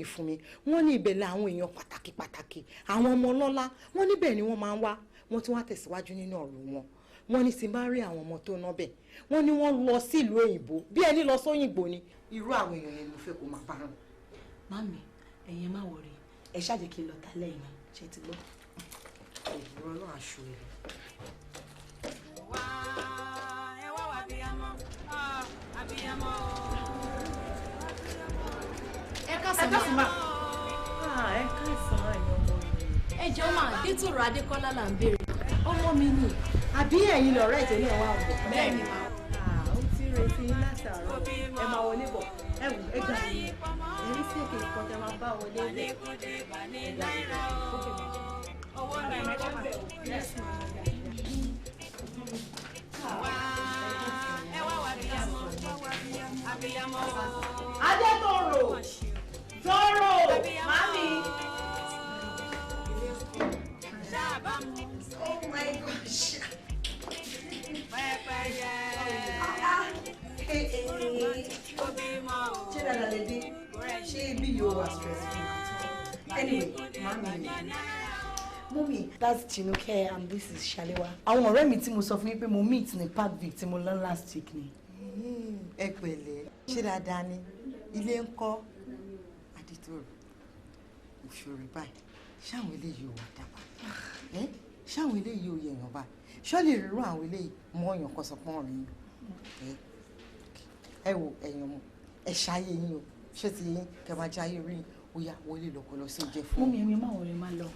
fún mi wọ́n ní ibẹ̀ la àwọn èèyàn pàtàkì àwọn ọmọ ọlọ́lá wọ́n níbẹ̀ ni wọ́n máa ń wá wọ́n tún wá tẹ̀síwájú nínú ọ̀rọ̀ wọn wọ́n ní tí n bá rí àwọn ọmọ tó ná bẹ̀ wọ́n ní wọ́n lọ sí ìlú òyìnbó bí ẹni lọ sóyìnbó ni irú àwọn èèyàn yẹn mo fẹ́ kó máa bá rùn. Mami ẹ̀yin má wọrí ẹ ṣáà jẹ́ kí n lọ ta lẹ́yìn náà ṣe ti gbọ́. òwúrọ̀ náà aṣọ ẹ̀. wá ẹ wá wá abiyamọ abiyamọ. ẹ káàsán ma. ẹ káàsán ẹ̀yin ọmọ mi. ẹ jọ̀ọ́ mà Dítòrò Adékọ́lá là ń béèrè. ọmọ mi ni àbí ẹ̀yin lọ̀rẹ́ ìtẹ̀ náà wà wọ̀. bẹ́ẹ̀ ni mà. ó ti retí látàárọ̀ ẹ máa wọlé bọ̀ ẹ wù ẹ gbà yín ẹ̀rí sí èké ìkọjá máa bá wọlé bẹ̀. owó náírà ẹ wá wá abiyamọ. Adétòrò Tóró mami. Oh my gosh. Ṣé dáadáa lè dé? Ṣé bí yóò wá stressful? Anyway, mami. Mummy, that's Chinuke and this is Shalewa. Àwọn ọ̀rẹ́ mi tí mo sọ fún yín pé mo meet ní Park Vic tí mo lọ last week ni. Ẹ pẹ̀lẹ́, ṣé dáadáa ni? Ilé ń kọ́ Adétòrò. Òṣèré báyìí, ṣáwọn eléyìí ò wá dábàá? Ṣáwọn eléyìí ò yẹ̀yàn báyìí? Ṣọ́ lè rírú àwọn eléyìí mọ́ ọ̀yàn kan sọ pé ọ̀rẹ́ yín? Ẹ wo ẹ̀yàn mu, ẹ ṣayé yín o, ṣé ti yín kẹ máa jáyé rí ó yá wọlé lọ́kọ lọ sí oúnjẹ fún mi. Mummy, ẹ má wọlé má lọ.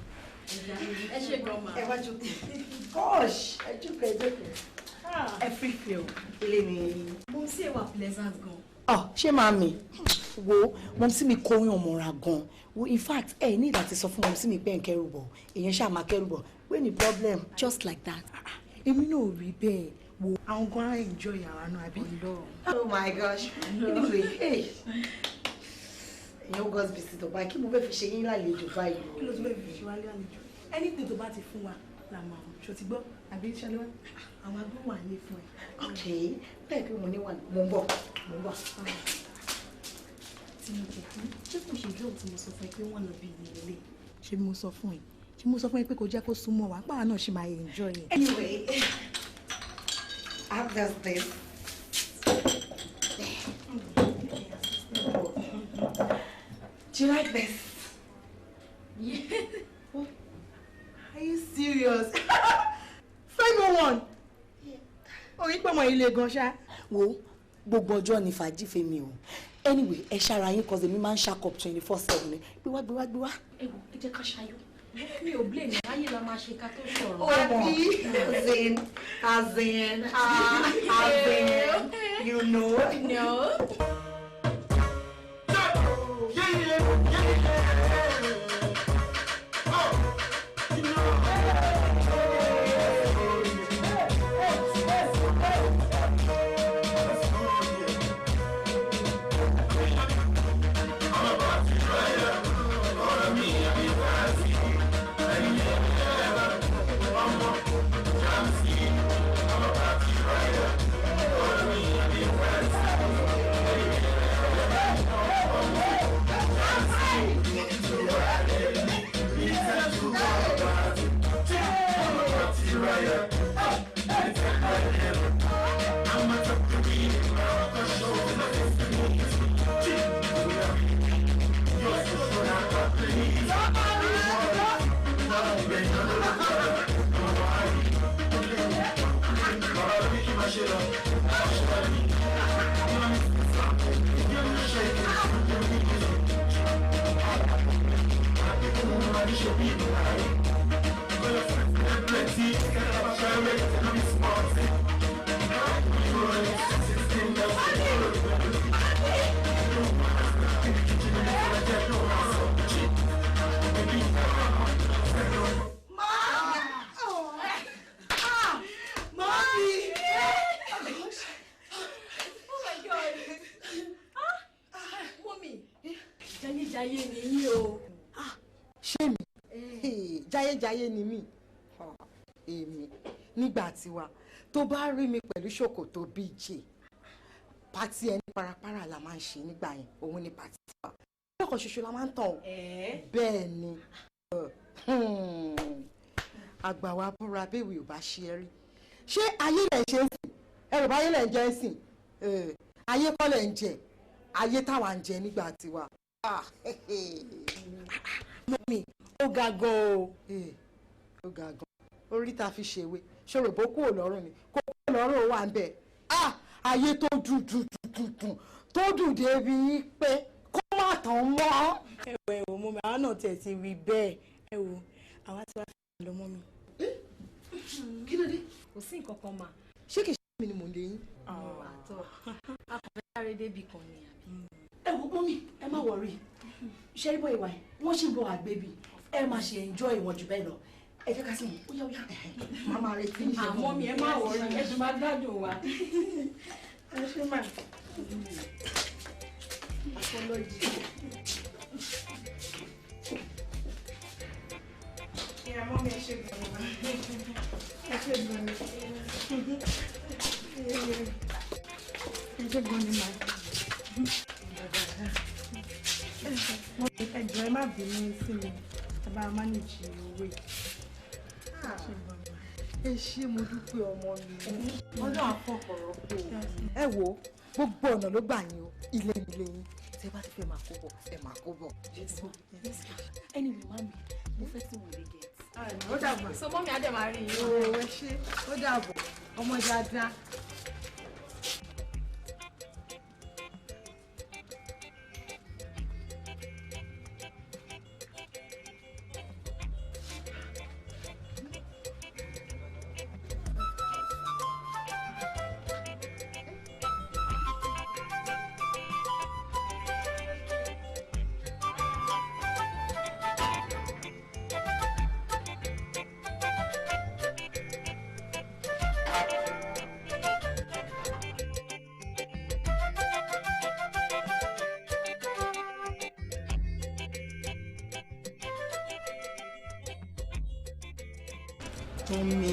ẹ ṣe gan ma. Ẹ wá jókòó. Gosh, ẹ jókòó. Ẹ free feel. Ilé mi. mo sì wà pleasant gan. Ṣé màmí wo mọ̀mísí mi kóyún ọmọra gan wo in fact ẹ ní ìdá ti sọ fún mọ̀mísí mi pé ń kẹrù bọ̀ èèyàn ṣáà máa kẹrù bọ̀ wé ní problem just like that. Èmi náà ò rí bẹ́ẹ̀ wo àwọn gan á enjoy yàrá náà àbí. Oh my gosh. Anyway, èèyàn gọ́s bìsì tó báyìí kí mo fẹ́ fi ṣe yín lálejò báyìí. kí ló tún bẹ́ẹ̀ fi ṣe wá lálejò anything tó bá ti fún wa la máa hàn ṣó ti gbọ́ àbí Ṣaléwá àwọn agbóhùn wà ní fún ẹ. Ok, bẹ́ẹ̀ pé mo ní wà mo ń bọ̀. tí mo jẹ fún ṣé kò ṣe dúró tí mo sọ fún ẹ pé wọ́n lọ bí ìnílẹ̀. Ṣé mo sọ fún ẹ? Ṣé mo sọ fún ẹ pé kò jẹ́ kó súnmọ́ wa? Pàwọn náà ṣì máa enjoy ẹ̀. Anyway, How does this? Do you like this? yeah. Are you serious? Final one. Oyin pọ̀ mọ́ ilé gan ṣá. Wo gbogbo ọjọ́ ni fàájì fèmí o anyway ẹ ṣara yín cause èmi máa ń ṣàk up 24/7 ni gbé wá. ẹ wò ẹ jẹ́ ká ṣayọ̀ mi ò blame ayé la máa ṣe ká tó sọ̀rọ̀. Obi, as in, you know. No. Jayé ni mí èmi nígbà tiwa tó bá rí mi pẹ̀lú ṣòkòtò BJ pàtí ẹni parapara la máa ń ṣe nígbà yẹn òun ni pàtí tiwa kan ṣoṣo la máa ń tàn. Bẹ́ẹ̀ ni àgbà wa búra béèwì ò bá ṣe é rí. Ṣé ayé lẹ̀ ń ṣe ń sìn? Ẹ̀rọ bá ayé lẹ̀ ń jẹ ń sìn? Ayé kọ́ lẹ̀ ń jẹ, ayé táwa ń jẹ nígbà tiwa. Mọ́mì ó ga gan o. Ó ga gan. Orí ta fi ṣèwé ṣòro bó kúrò lọ́rùn ni kó kúrò lọ́rùn wà ń bẹ̀. Ayé tó dùn tó dùn débi pé kó má tán mọ́. ẹ wò mọ́mì àwọn náà tẹ̀ ti rí bẹ́ẹ̀ ẹ wò àwa tí wàá fi lọ mọ́mì. Kí ló dé? Kò sí nǹkan kan mà. Ṣé kìí ṣe mi ni mò ń lé yín? Àtọ̀ a kò fẹ́ sáré débì kan ni àbí. Ẹ wo mọ́mì ẹ má wọrí ṣe rí bọ́ ìwà ẹ̀ wọ́n ṣì ń bọ̀ àgbébì ẹ máa ṣe enjoy ìwọ̀n jù bẹ́ẹ̀ lọ ẹ jẹ́ ká sí wọn ó yá màmá rẹ tí ń ṣe àmọ́ mi ẹ má wọrí ẹ ti máa gbádùn wa. ẹ ṣe mà apology. ìyá mọ́mì ẹ ṣe gbọ̀ngàn ẹ ṣe gbọ̀ngàn ẹ ṣe gbọ̀ngàn mà. Ẹjọ́ ẹ má bínú sí mi ẹ bá mánéjì owó yìí. Ẹ ṣé mo dúpẹ́ ọmọ mi ọlọ́run àfọ̀kọ̀rọ̀ pé ẹ wo gbogbo ọ̀nà ló gbà yín o ilé nílé yín tẹ bá ti fẹ́ máa kó bọ̀ ẹ máa kó bọ̀. Anyway mami mo fẹ́ tí mo lè get. Ó dàbọ̀. So mọ́mì adé máa rí yín. Ẹ ṣé ó dàbọ̀ ọmọ dáadáa. Mọ́mì.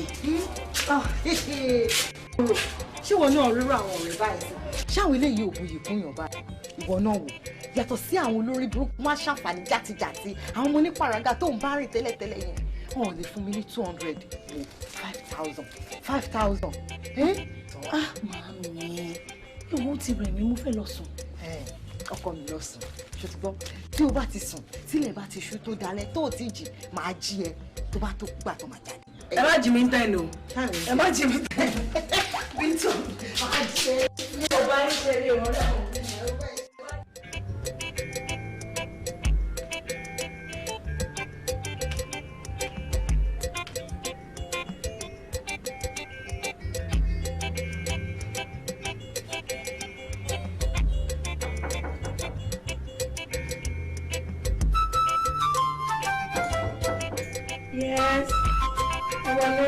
Ṣé wọn náà rírọ àwọn ọ̀rẹ́ báyìí sí? Ṣáwọn eléyìí ò buyì fún yàn báyìí? Ìwọ náà wò. Yàtọ̀ sí àwọn olórí burúkú máa ṣàǹfààní játijàti. Àwọn ọmọ onípàràgà tó ń bá rìn tẹ́lẹ̀tẹ́lẹ̀ yẹn. Wọn ò lè fún mi ní 200 wò 5,000. 5,000. Màámi, owó ti rẹ̀ mí, mo fẹ́ lọ sùn. Ọkọ mi lọ sùn. Ṣé o ti gbọ́? Tí o bá ti sùn, tílẹ̀ bá ti ṣú tó dalẹ̀ tó ò tí ì jì, màá jí ẹ tó bá tó gbà tó máa jáde. Ẹ má jí mi ń tẹ̀ lò. Ẹ má jí mi tẹ̀. Bíntò, máa jẹ ní ọba ìṣẹ̀lẹ̀ ọ̀rẹ́ àwọn ọ̀rẹ́. Yes. Wọlé.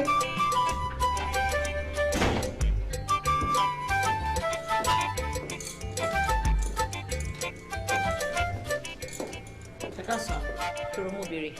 Ẹ káàsán, Toro mo béèrè.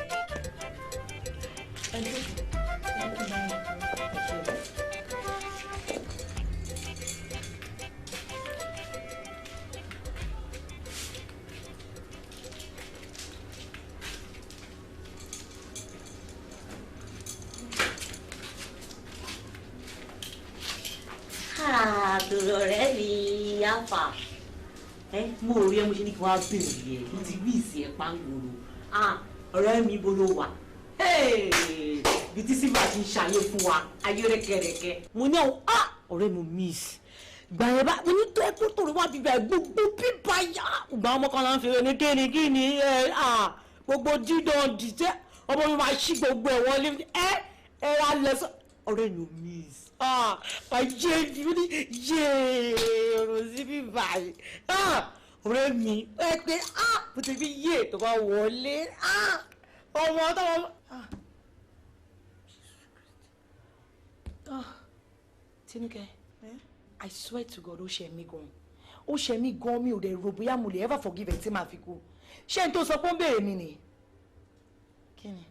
Toro rẹ̀ mi yáfà. Mo rí ẹ mo ṣe ní kí wọ́n á bèrè ẹ̀ mo ti rí ìsì ẹ̀ pàǹgòrò. Ọ̀rẹ́ mi bó ló wà? Bí tí sífà ti ń ṣàyè fún wa, ayé rẹ̀kẹ̀rẹ̀kẹ̀. Mo ní ọ̀rẹ́ mi miss. Gbà yẹn bá mo ní tó ẹ kó tòrò wá bíbá ẹ gbogbo bíbá yá. Ìgbà ọmọ kan náà ń fi ní kíni gbogbo dídán dìtẹ́ ọmọ mi máa ṣí gbogbo ẹ̀ wọlé ẹ wá lọ sọ ọ̀rẹ́ mi miss. Ayé mi ní ọ̀rọ̀ sí bíbá yìí. Ọ̀rẹ́ mi ẹ pé mo ti fi yé tó bá wọlé ọmọ tó wọ́n. Tinúkẹ́, I swear to God ó ṣe mí gan. Ó ṣe mí gan mi ò dẹ̀ rò bóyá mo lè ever forgive ẹ̀ tí màá fi kú. Ṣé n tó sọ pé ó ń béèrè mi nì? Kí ni?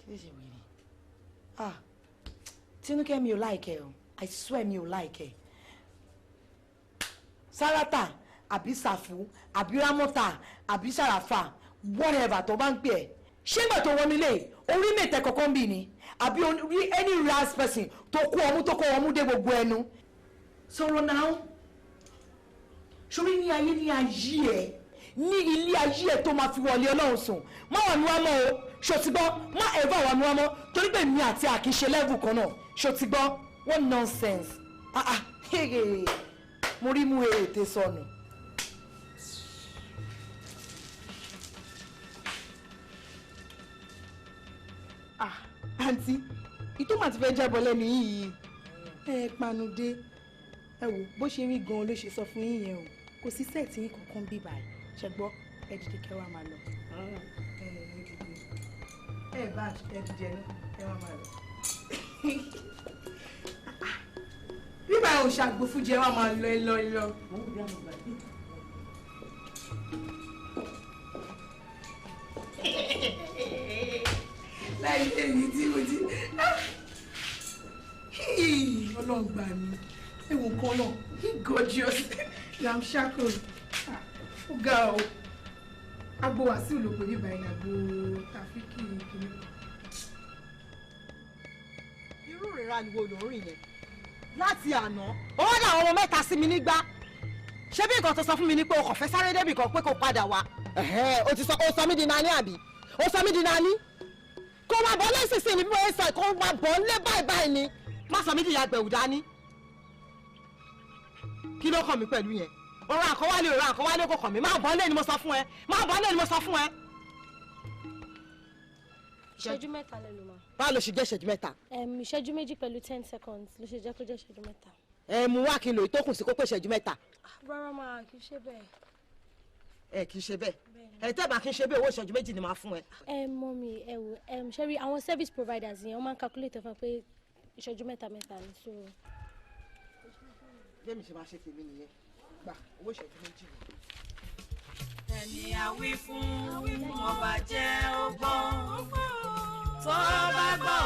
Kí ló ṣe wèrè? Tinúkẹ́ mi ò like ẹ o. I swear mi ò like ẹ. Sárátà, àbí Sàfù àbí Rámọ́tà àbí Sàràfà whatever tó bá ń pè ẹ́ ṣé ìgbà tó wọnú ilé orí mẹ́tẹ̀ kọ̀ọ̀kan bì ní àbí orí any last person tó kó ọmú dé gbogbo ẹnu sọ̀rọ̀ náà ṣorí ní ayé ẹ̀ ní ilé ayé ẹ̀ tó máa fi wọlé Ọlọ́run sùn má wà ní wámọ́ o ṣòtígbọ́ má ẹ̀fọ́ wà ní wámọ́ torí pé mi àti àkíṣe level kan náà ṣòtígbọ́ what nonsense mo rí mú ètè sọnù. àǹtí ìtò máa ti fẹ́ jábọ̀ lẹ́nu yìí ẹ panudé ẹ wò bó ṣe rí gan-an ló ṣe sọ fún yín yẹn o kò sí sẹ́ẹ̀tì yín kankan bí báyìí ṣẹgbọ́ ẹ dìde kẹwàá máa lọ. ẹ bá ẹ dìde náà kẹwàá máa lọ. bí báyìí ò ṣàgbó fújẹ wà máa lọ ẹ lọ. láì lèmi tí mo ti Ọlọ́run gbà mí ewu kan náà he gorgeous yam shako ó ga ọ agbo Wàsíù ló pè ní báyìí agbo Tàfíkì kìíní. irú ìrora ni wo lórí yẹn láti àná ó wá dá àwọn ọmọ mẹ́ta sí mi nígbà ṣé bí nǹkan tó sọ fún mi ni pé o kò fẹ́ sáré débì kan pé kò padà wá. ó ti sọ ó sọ mí di nání àbí ó sọ mí di nání kó máa bọ́ lẹ́sìsì ní bí wọ́n sọ kó máa bọ́ lé báyìí ni má sọ mí di ìyá gbẹ̀wù dání kí ló kàn mí pẹ̀lú yẹn ọ̀rọ̀ àkọ́wálé kò kàn mí máa bọ́ lé ni mo sọ fún ẹ ìṣẹ́jú mẹ́ta lẹ́nu ma. báwo ló ṣe jẹ́ ìṣẹ́jú mẹ́ta. ìṣẹ́jú méjì pẹ̀lú 10 seconds ló ṣe jẹ́ kó jẹ́ ìṣẹ́jú mẹ́ta. mú wá kí n lò ìtókùn sí kó pé ìṣẹ́jú mẹ́ta. rárá máa kì í ṣe bẹ́ẹ̀. kì í ṣe bẹ́ẹ̀ tẹ́bà kí n ṣe bẹ́ẹ̀ owó ìṣẹ́jú méjì ni màá fún ẹ. mọ́mí ẹ wò ṣe rí àwọn service providers yẹn wọ́n máa ń calculate fún pé ìṣẹ́jú mẹ́ta ni so. bẹ́ẹ̀ mi ṣe máa ṣe tèmi nìyẹn gbà owó ìṣẹ́jú méjì ni. ẹni àwí fún ọba jẹ́ ọgbọ́n tó bá gbọ́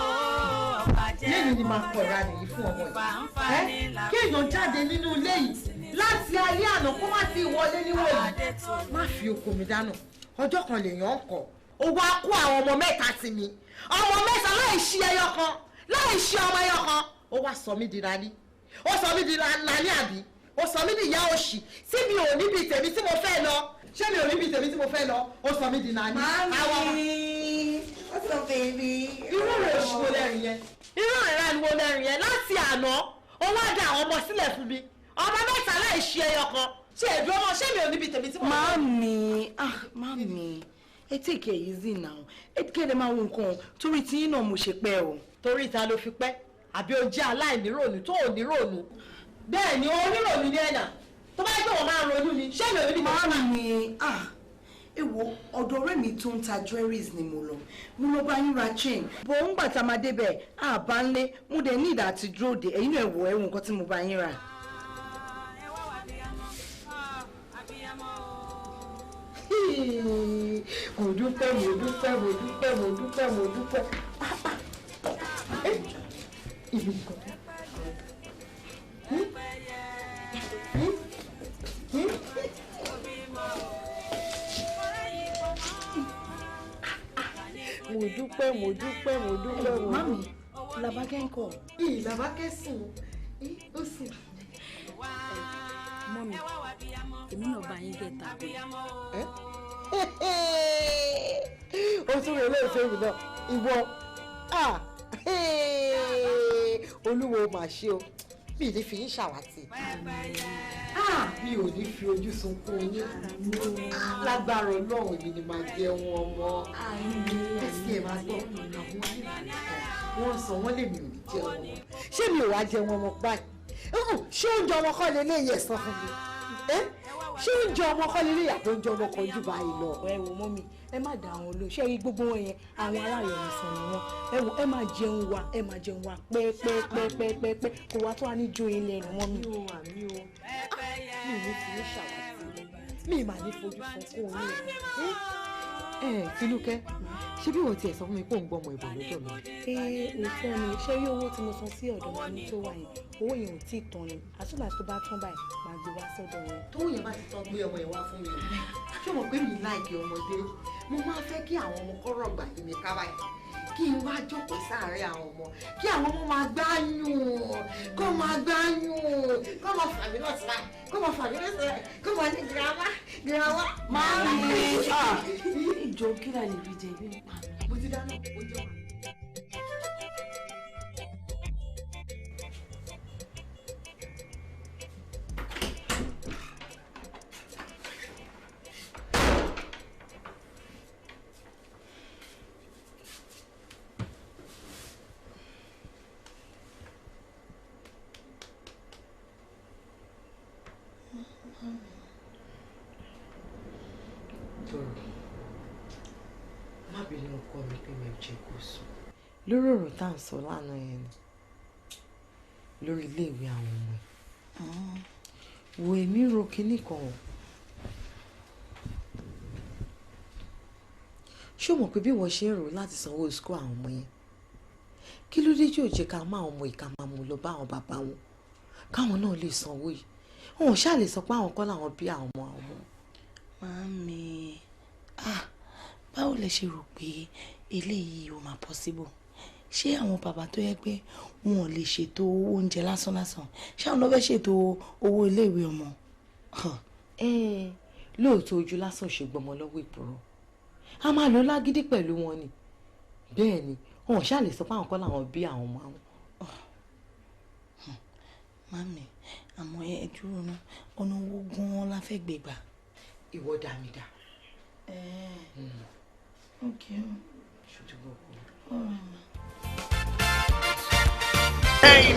ọba jẹ́ ọgbọ́n. lẹ́yìn ni máa pọ̀ ra nìyí fún ọmọ yìí kéèyàn jáde nínú ilé yìí láti alẹ́ àná kó má ti wọlé níwòyí má fi oko mi dáná ọjọ́ kan lèèyàn ń kọ́ ó wá kó àwọn ọmọ mẹ́ta sí mi ọmọ mẹ́ta láì ṣí ẹyọ kan láì ṣí ọmọ ẹyọ kan ó wá sọ mí di nání ó sọ mí di nání àbí ó sọ mí di ìyá òṣì tí mi ò níbi tèmi tí mo fẹ́ lọ ṣé mi ò níbi tèmi tí mo fẹ́ lọ ó sọ mí di nání. Mami, what's up baby? irú rẹ̀ oṣù wo lẹ́rìn yẹn irú rẹ̀ ni wo lẹ́rìn yẹn láti àná ó wá dá àwọn ọmọ sílẹ̀ fún mi ọmọ mẹ́ta láì ṣí ẹyọ kan ṣé èdè ọmọ ṣé mi ò níbi tèmi tí mo fẹ́ lọ. Mami, ẹ take it easy now. Ẹ kéde máa wo nǹkan torí tí yín náà mo ṣe pẹ́ o. torí ìta ló fi pẹ́ àbí o jẹ́ aláìníròònù tó ò níròònù bẹ́ẹ̀ ni o níròònù ní ẹ̀nà tó bá gbé wọn máa ronú ni ṣé mi ò níbi tèmi. Mami, ewo ọ̀dọ̀ ọ̀rẹ́ mi tó ń ta jewelries ni mo lọ bá yín ra chain bó ń gbà tá a máa débẹ̀ àbá ńlé mo dẹ̀ ní ìdá àti dúró dé ẹ̀yin náà ẹ̀wọ̀ ẹ̀wọ̀n nǹkan tí mo bá yín rà. mo dúpẹ́ ibi kan. mo dúpẹ́. Mami, Làbákẹ́ ń kọ́. Làbákẹ́ sùn ó sùn. Mọ́mí, èmi náà bá yín gẹ̀ẹ́ta bẹ́ẹ̀. ó tún rẹ̀ lóòótọ́ ìlú náà ìwọ olúwo mà ṣe o mi ò ní fi yín ṣàwátì mi ò ní fi ojú sunkún yín lágbára Ọlọ́run èmi ni máa jẹ wọn ọmọ ẹsì ẹ máa gbọ́ àwọn wọn sọ wọn lèmi ò ní jẹ wọn ọmọ ṣé mi ò wá jẹ wọn ọmọ báyìí ṣé oúnjẹ ọmọ kọ́ lélẹ́yìí ẹ̀sán fún mi ṣé oúnjẹ ọmọ kọ́ lélẹ́yìí àti oúnjẹ ọmọ kan jù báyìí lọ. ẹ wò mọ́mí ẹ má dá àwọn olóò ṣé rí gbogbo wọn yẹn àwọn aláyọ̀mí sàn ni wọn ẹ wò ẹ máa jẹun wa pẹ́ẹ́pẹ́ẹ́pẹ́ẹ́pẹ́ kò wá tó wá ní jó ilé ẹnu mọ́mí. mi ò ní fi ní ṣàwátì mi mà ní fojú sunkún yín. Tinúkẹ́ ṣé bí wọ́n tiẹ̀ sọ fún mi pé òun gbọ́ ọmọ ìbọn lọ́dọ̀ mi. òótọ́ ni ṣé rí owó tí mo san sí ọ̀dọ̀ mi tó wà yẹn owó yẹn ò tí ì tán ni àtúntà tó bá tán báyìí máa gbé wá sọ́dọ̀ wọn. tó yẹn bá ti tán gbé ọmọ yẹn wá fún mi o ṣé mo pé mi láìkí ọmọdé mo máa fẹ́ kí àwọn ọmọ kọ́rọ̀ gbà yìí mi ká báyìí kí n wá jókòó sáàárín àwọn ọmọ kí àwọn ọmọ máa gbáyùn kó máa gbáyùn kó máa fàmí náà sílá kó máa fàmí náà sílá kó máa ní girama máa ń rí ìjọ kí la lè rí jẹ bí nípa mi. mo ti dáná ó jọ wà. lórí ọ̀rọ̀ tá à ń sọ lánàá yẹn ni lórí iléèwé àwọn ọmọ ẹ̀ wo èmi ro kinní kan o ṣé o mọ̀ pé bí wọ́n ṣe ń rò láti sanwó school àwọn ọmọ yẹn kí ló dé tí ò jẹ́ ká má àwọn ọmọ ìka máa mú lọ bá àwọn bàbá wọn káwọn náà lè sanwó yìí wọn ò ṣáà lè sọ pé àwọn kọ́ làwọn bí àwọn ọmọ. Màámi báwo lẹ ṣe rò pé eléyìí ó máa possible ṣé àwọn bàbá tó yẹ pé wọn ò lè ṣètò oúnjẹ lásán ṣé àwọn náà fẹ́ ṣètò owó iléèwé ọmọ. lóòótọ́ ojú lásán ṣe gbọmọ lọ́wọ́ ìpòrọ̀ a máa lọ lágídí pẹ̀lú wọn ni bẹ́ẹ̀ ni wọn ò ṣáà lè sọ pé àwọn kọ́ làwọn bí àwọn ọmọ àwọn. Màámi àmọ́ ẹ dúró ná ọ̀nà owó gan-an la fẹ́ gbé gbà. ìwọ dá mi dá. Okay. Hey!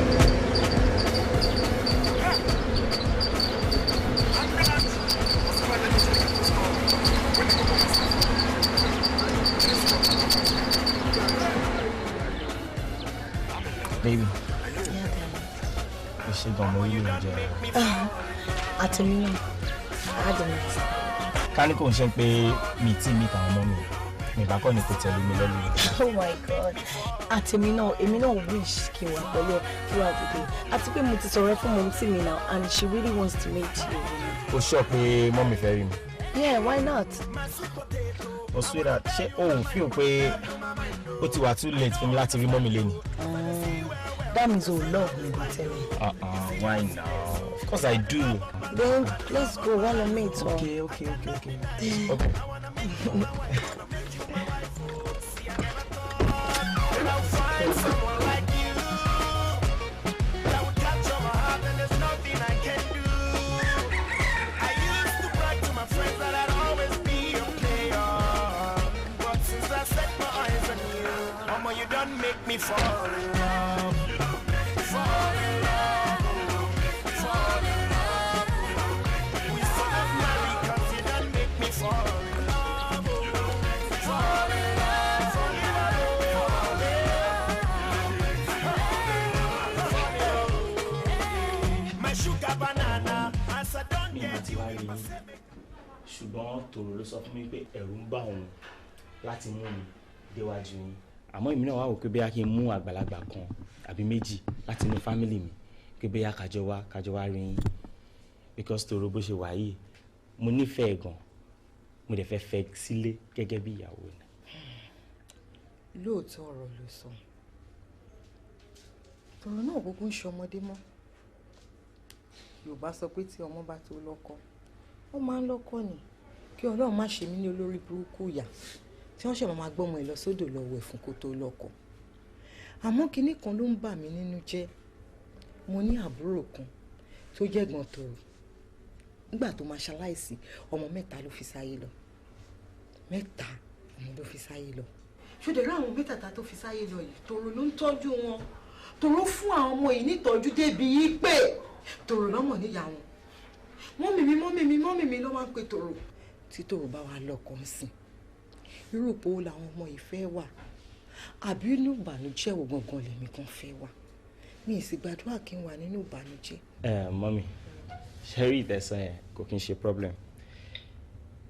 Baby. You should go more you enjoy. At me, I don't know. Can you go and pay me our mommy? Me back on the tell me lolly. Oh my God. At me no wish kí wà pẹ̀lú throughout the day. Àti pé mo ti sọ̀rọ̀ fún mom see me now and she really wants to meet you. O sure pé mommy fẹ́ rí mi. Yeah, why not? O sweetheart, ṣé o feel pé ó ti wà too late for me láti rí mommy lẹ́ni? That means you love me, but tell me. Why now? Of course I do. Then let's go while I meet. Okay. You done make me fall in love. Fall in love. Fall in love. We should have married 'cause you done make me fall in love. Fall in love. Fall in love. My sugar banana. As I don't get you. Ṣùgbọ́n Tòrò ló sọ fún mi pé ẹ̀rù ń bà òun láti mú mi déwájú yín. Àmọ́ èmi náà wá wò pé bí a kì í mú àgbàlagbà kan àbí méjì láti inú fámìlì mi pé bí a kájọ wá rí yín because Tòrò bó ṣe wà yìí mo nífẹ̀ẹ́ gan mo dẹ̀ fẹ́ sílé gẹ́gẹ́ bí ìyàwó ni. lóòótọ́ ọ̀rọ̀ ló sọ Tòrò náà kúkú ń ṣọmọdé mọ́ Yorùbá sọ pé tí ọmọ bá tó lọ́kọ ó máa ń lọ́kọ ni kí Ọlọ́run má ṣe mí ní olórí burúkú ìyá tí wọ́n ṣe máa gbọ́mọ ẹ̀ lọ sódò lọ wẹ̀ fún kó tó lọ́kọ àmọ́ kinní kan ló ń bà mí nínú jẹ́ mo ní àbúrò kan tó jẹ́gbọ́n Tòrò nígbà tó máa ṣaláìsí ọmọ mẹ́ta ló fi sáyé lọ ṣùdẹ̀ láwọn mẹ́tàtà tó fi sáyé lọ yìí Tòrò ló ń tọ́jú wọn Tòrò fún àwọn ọmọ yìí nítọ́jú débi yìí pé Tòrò lọ́mọ níyà wọn mọ́mì mi ló máa ń pe Tòrò tí Tòrò bá wà lọ́kọ ńsìn irú òpó làwọn ọmọ yìí fẹ́ wà àbí inú ìbànújẹ́ wo gangan lèmi kan fẹ́ wà mi ì sì gbàdúrà kí n wà nínú ìbànújẹ́. Mọ́mì ṣẹ́rí ìtẹ̀sán yẹn kò kí n ṣe problem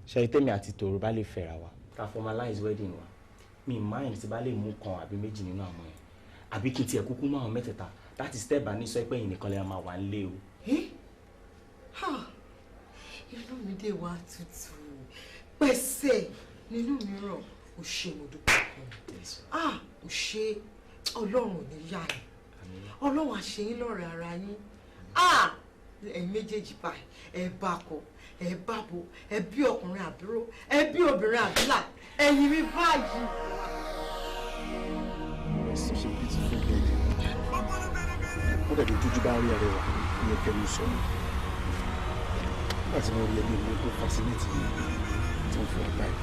ṣẹ́rí tèmi àti Tòrò bá lè fẹ́ra wa ká formalize wedding wa mi mind ti bá lè mú kan àbí méjì nínú àwọn yẹn àbí kí n tiẹ̀ kúkú mú àwọn mẹ́tẹ̀ẹ̀ta láti step bá ní sọ pé ẹ̀yin nìkan lè máa wà nílé o. Inú mi dé wá tutù pẹ̀sẹ̀ nínú mi rọ̀ ó ṣe mo dúpẹ́ kan ó ṣe Ọlọ́run ò ní yá yín Ọlọ́run àṣeyín lọ́rẹ̀ ara yín ẹ̀yin méjèèjì báyìí ẹ bá kọ ẹ bá bo ẹ bí ọkùnrin àbúrò ẹ bí obìnrin àbílà ẹ̀yin mi báyìí. Such a beautiful lady. Ó dàbí dúdú bá rí ọ̀rẹ́ wa ní ẹ̀kẹ́rù sọ. Nígbà tí mo rí ẹbí mi tó fascinate mi tí mo fi ọgbà ẹ̀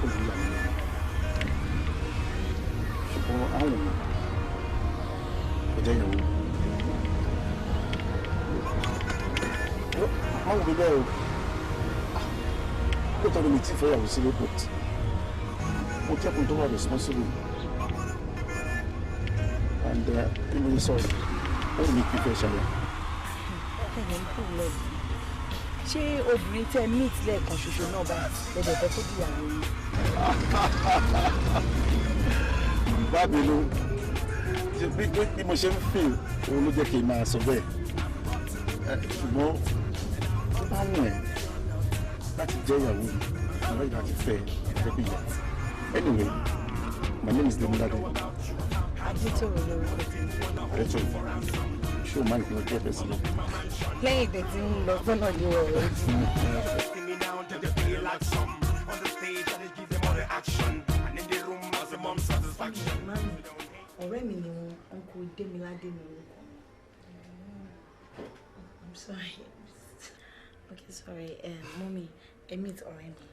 ó lù yà mí lẹ́nu. Ṣùgbọ́n àwọn ọmọ ọjọ́ ìyàwó àwọn òbí bẹ́ẹ̀ o lóòótọ́ ni mi ti fẹ́ yàwó sílé but mo jẹ́ kó tó wà responsible. And people sorry. Ó ní kí fẹ́ ṣàyà. Ṣé obìnrin tẹ́ meet lẹ́ẹ̀kan ṣoṣo náà bá lẹ́dẹ̀ fẹ́ kó dìyàwó yìí? Báàbí ló bí mo ṣe ń feel òun ló jẹ́ kí n máa sọ bẹ́ẹ̀. Ṣùgbọ́n tó bá wùn ẹ́ láti jẹ́ ìyàwó mi, àwọn ìgbà ti fẹ́ ẹgbẹ́ bí ìyá. Anyway, my name is Demilade. Adétòrò lórúkọ tí. Adétòrò. Ṣé o máa ń pinnu díẹ̀ bẹ́ẹ̀ sílẹ̀? Lẹ́yìn ìgbẹ́ tí ń lọ sọ́nà ní ọ̀rọ̀. Ọ̀rẹ́ mi ni wọn, Uncle Demilade ni orúkọ. I'm sorry. Okay, sorry. Mommy, I meet ọ̀rẹ́ mi.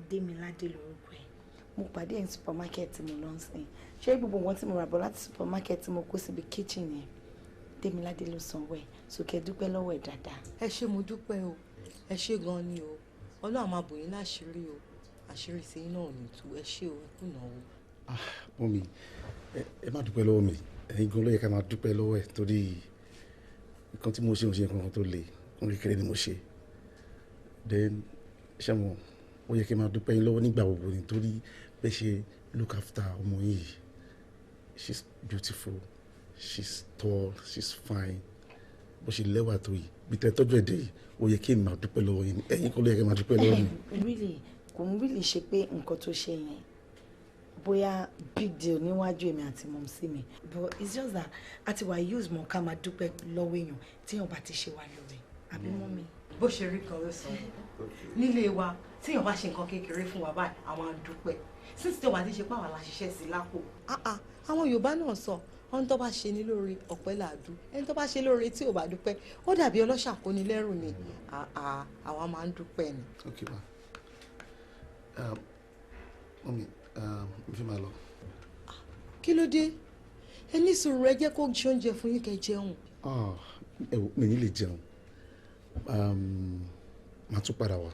Demilade lórúkọ ẹ̀. Mo pàdé ẹ̀ ní supermarket mo lọ sìn. Ṣé gbogbo wọn tí mo rà bọ̀ láti supermarket mo kó síbi kitchen yẹn? Demilade ló sanwó ẹ̀, so kẹ́ dúpẹ́ lọ́wọ́ ẹ̀ dáadáa. Ẹ ṣé mo dúpẹ́ o, ẹ ṣé gan ni o, Ọlọ́run máa bò yín láṣìírí o, àṣírí sí iná ò ní tú, ẹ ṣé o, ẹ kú ìnáwó. Mọ́mì, ẹ má dúpẹ́ lọ́wọ́ mi, ẹ̀yin gan ló yẹ ká máa dúpẹ́ lọ́wọ́ ẹ̀ torí nǹkan tí mo ṣe nǹkan tó le, nǹkan kékeré ni mo ṣe. Then ṣé mo ó yẹ kí n máa dúpẹ́ yín lọ́wọ́ nígbà gbogbo nítorí bẹ́ẹ̀ ṣe look after ọmọ yìí. She's beautiful, she's tall, she's fine. Bó ṣe lẹ́wà tó yìí, bí tẹ́ tọ́jú ẹ̀dẹ̀ yìí, ó yẹ kí n máa dúpẹ́ lọ́wọ́ yín. Ẹ̀yin kọ́ ló yẹ kí n máa dúpẹ́ lọ́wọ́ mi. Really, kò ń really ṣe pé nǹkan tó ṣe yẹn bóyá big deal níwájú èmi àti mọ̀mísí mi. But it's just that àti wà use mọ̀ ká máa dúpẹ́ lọ́wọ́ èèyàn tí èèyàn bá ti ṣe wá lóore. Àbí mọ́mì? Bó ṣe rí kan ló sọ. Nílé wa, tí èèyàn bá ṣe nǹkan kékeré fún wa báyìí, àwọn á dúpẹ́. Sísè tí wàá ti ṣe pàwọn aláṣiṣẹ́ sí lápò. Àwọn Yorùbá náà sọ ohun tó bá ṣe ní lóore ọpẹ́ làádú, ẹni tó bá ṣe lóore tí ò bá dúpẹ́ ó dàbí ọlọ́ṣà kó ní lẹ́rù ni. Àwa máa ń dúpẹ́ ni. Okay ma. Mọ́mì, mo fi máa lọ. Kí ló dé? Ẹ ní sùúrù, ẹ jẹ́ kó ṣe oúnjẹ fún yín kẹ́ jẹun. Ẹ wò mi ní lè jẹun. Màá tún padà wá.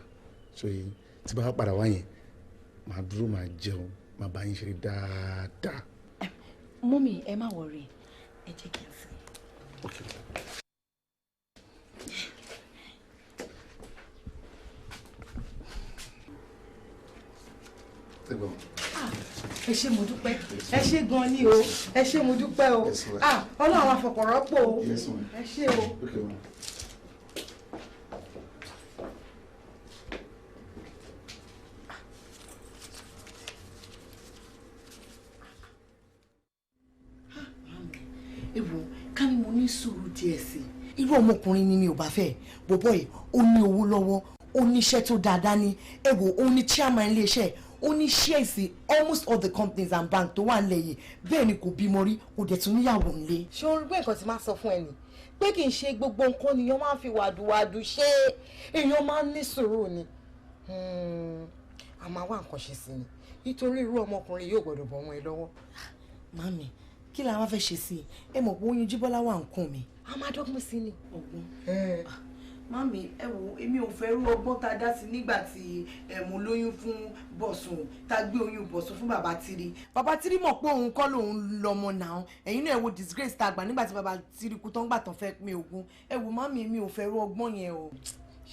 So tí bá padà wá yẹn, màá dúró màá jẹun, màá bá yín ṣe dáadáa. Mọ́mì, ẹ má worry, ẹ jẹ́ kí n sìn. Okay. Ẹ ṣé mo dúpẹ́, ẹ ṣé gan ni o, ẹ ṣé mo dúpẹ́ o. Ọlọ́run àfọ̀pọ̀ rọ́pò o. Ẹ ṣé o. Ewo, ká ní mo ní sùúrù díẹ̀ sí. Irú ọmọkùnrin ni mi ò bá fẹ́. Bọ̀bọ́ yìí, ó ní owó lọ́wọ́, ó níṣẹ́ tó dáadáa ní. Ewo, ó ní chairman iléeṣẹ́, ó ní shares in almost all the companies and banks tó wà nílẹ̀ yìí. Bẹ́ẹ̀ ni kò bímọ rí, kò dẹ̀ tún níyàwó nílé. Ṣé o rí pé nǹkan tí máa sọ fún ẹ nì? Pé kì í ṣe gbogbo nǹkan ni èèyàn máa ń fi wàdùwàdù ṣe, èèyàn máa ń ní sùúrù ni. A máa wá nǹkan ṣe sí ni, nítorí irú ọmọkùnrin yóò gbọ́dọ̀ bọ̀ wọ́n ẹ lọ́wọ́. Màmí, kí la wá fẹ́ ṣe sí i? Ẹ mọ̀ pé oyún Jíbọ́lá wà ń kùn mi. A máa dọ́gbọ́n sí ni. Ọgbọ́n. Màmí, ẹ wo, èmi ò fẹ́ rú ọgbọ́n tá a dá sí nígbà tí mo lóyún fún Bọ̀sùn, tá a gbé oyún Bọ̀sùn fún bàbá Tírí. Bàbá Tírí mọ̀ pé òun kọ́ lòun lọ́mọ náà. Ẹ̀yin náà ẹ wo disgrace tá a gbà nígbà tí bàbá Tírí kú tán gbà tán fẹ́ pín ogún. Ẹ wo màmí, mi ò fẹ́ rú ọgbọ́n yẹn o.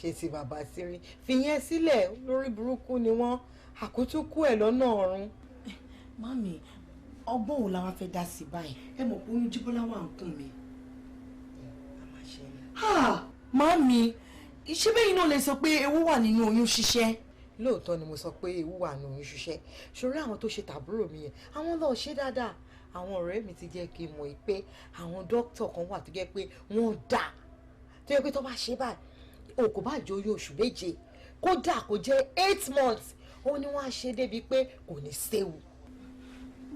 Ṣé ti bàbá Tírí? Fìyẹn sílẹ̀, lórí burúkú ni wọ́n. Àkótó kú ẹ̀ lọ́nà ọ̀run. Màmí, ọgbọ́n wo la wá fẹ́ dá sí báyìí? Ẹ mọ̀ pé oyún Jíbọ́lá wà ń kùn mi. Màámi, ṣé bẹ́ẹ̀ náà lè sọ pé ewu wà nínú oyún ṣíṣẹ́? Lóòótọ́ ni mo sọ pé ewu wà nínú oyún ṣíṣẹ́. Ṣòro àwọn tó ṣe tàbúrò mi yẹn, àwọn náà ṣe dáadáa. Àwọn ọ̀rẹ́ mi ti jẹ́ kí n mọ̀ pé àwọn dókítà kan wà tó jẹ́ pé wọ́n dà. Tó yẹ pé tó bá ṣe báyìí, o kò bá jẹ́ oyún oṣù méje, kódà kò jẹ́ 8 months, ó ní wọ́n á ṣe débi pé kò ní séwu.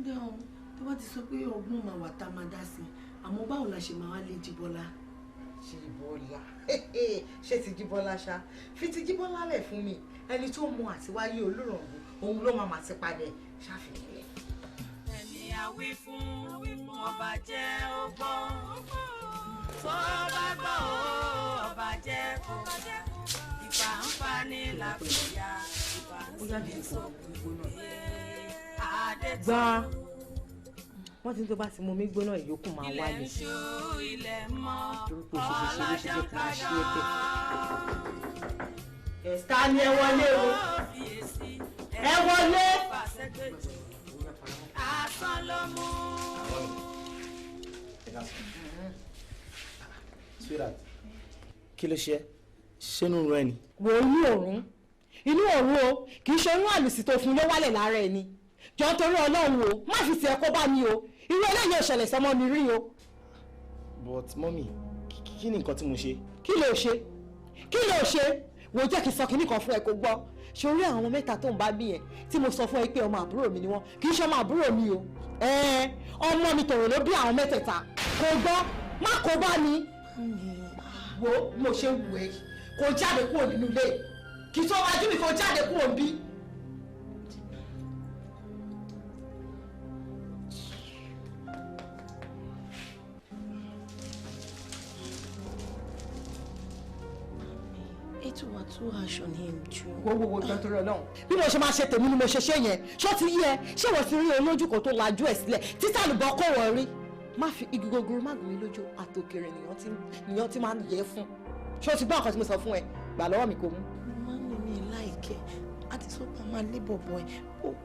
Ǹjẹ́ tó bá ti sọ pé ọgbọ́n máa wà tá a máa dá sí, àmọ́ báwo la ṣe máa wá lé Jíbọ́lá? Jíbọ́lá ṣé ti Jíbọ́lá ṣá? Fi ti Jíbọ́lá lẹ̀ fún mi. Ẹni tó mọ àtiwáyé Olúràngún, òun ló máa ti padà ṣàfihàn. Ẹni àwí fún ọba jẹ́ ọgbọ́n, tó bá gbọ́ ọba jẹ́ kó. Ìfà ń fa ní làkúnyà, ìfà ń sì sọ̀kùn gbá wọ́n ti ń tó bá ti mú mi gbóná ìyókù máa wáyé torí pé ṣe kí n ṣe ẹ̀sítá ni ẹ wọlé o ẹ wọlé. kí ló ṣe ṣẹ́nu rẹ ni. wo inú òrùn o kì í ṣe oyún àlùsí tó fún ló wálẹ̀ lára ẹ ni jọ torí Ọlọ́run o má fi tiẹ̀ kó bá mi o irú eléyìí ò ṣẹlẹ̀ sọmọ mi rí o. but mọ́mì kí ni nǹkan tí mo ṣe. kí ló ṣe wo jẹ́ kí n sọ kínní kan fún ẹ kó gbọ́ ṣorí àwọn mẹ́ta tó ń bá bí yẹn tí mo sọ fún ẹ pé ọmọ àbúrò mi ni wọ́n kì í ṣe ọmọ àbúrò mi o ọmọ mi tòrò ló bí àwọn mẹ́tẹ̀ẹ̀ta kò gbọ́ má kó bá mi. wo mo ṣe wù ẹ́ kó jáde kúrò nínú ilé kì í tó wájú mi kó jáde kúrò bí. It was too harsh on him too. Wo jọ torí Ọlọ́run. Bí mo ṣe máa ṣe tèmi ni mo ṣe ṣe yẹn. Ṣó ti yé ẹ? Ṣé wọ́n ti rí olójú kan tó lajú ẹ̀ sílẹ̀? Títà lùbọ́ kò wọ́n rí. Má fi igi gogoro má gùn mí lójú. Àtòkèrè nìyàn tí máa ń yẹ fún. Ṣé o ti gbọ́ nǹkan tí mo sọ fún ẹ? Gbà lọ́wọ́ mi kò mú. Mami mi láìkẹ́. A ti sọ pé a máa lé bọ̀bọ̀ ẹ̀.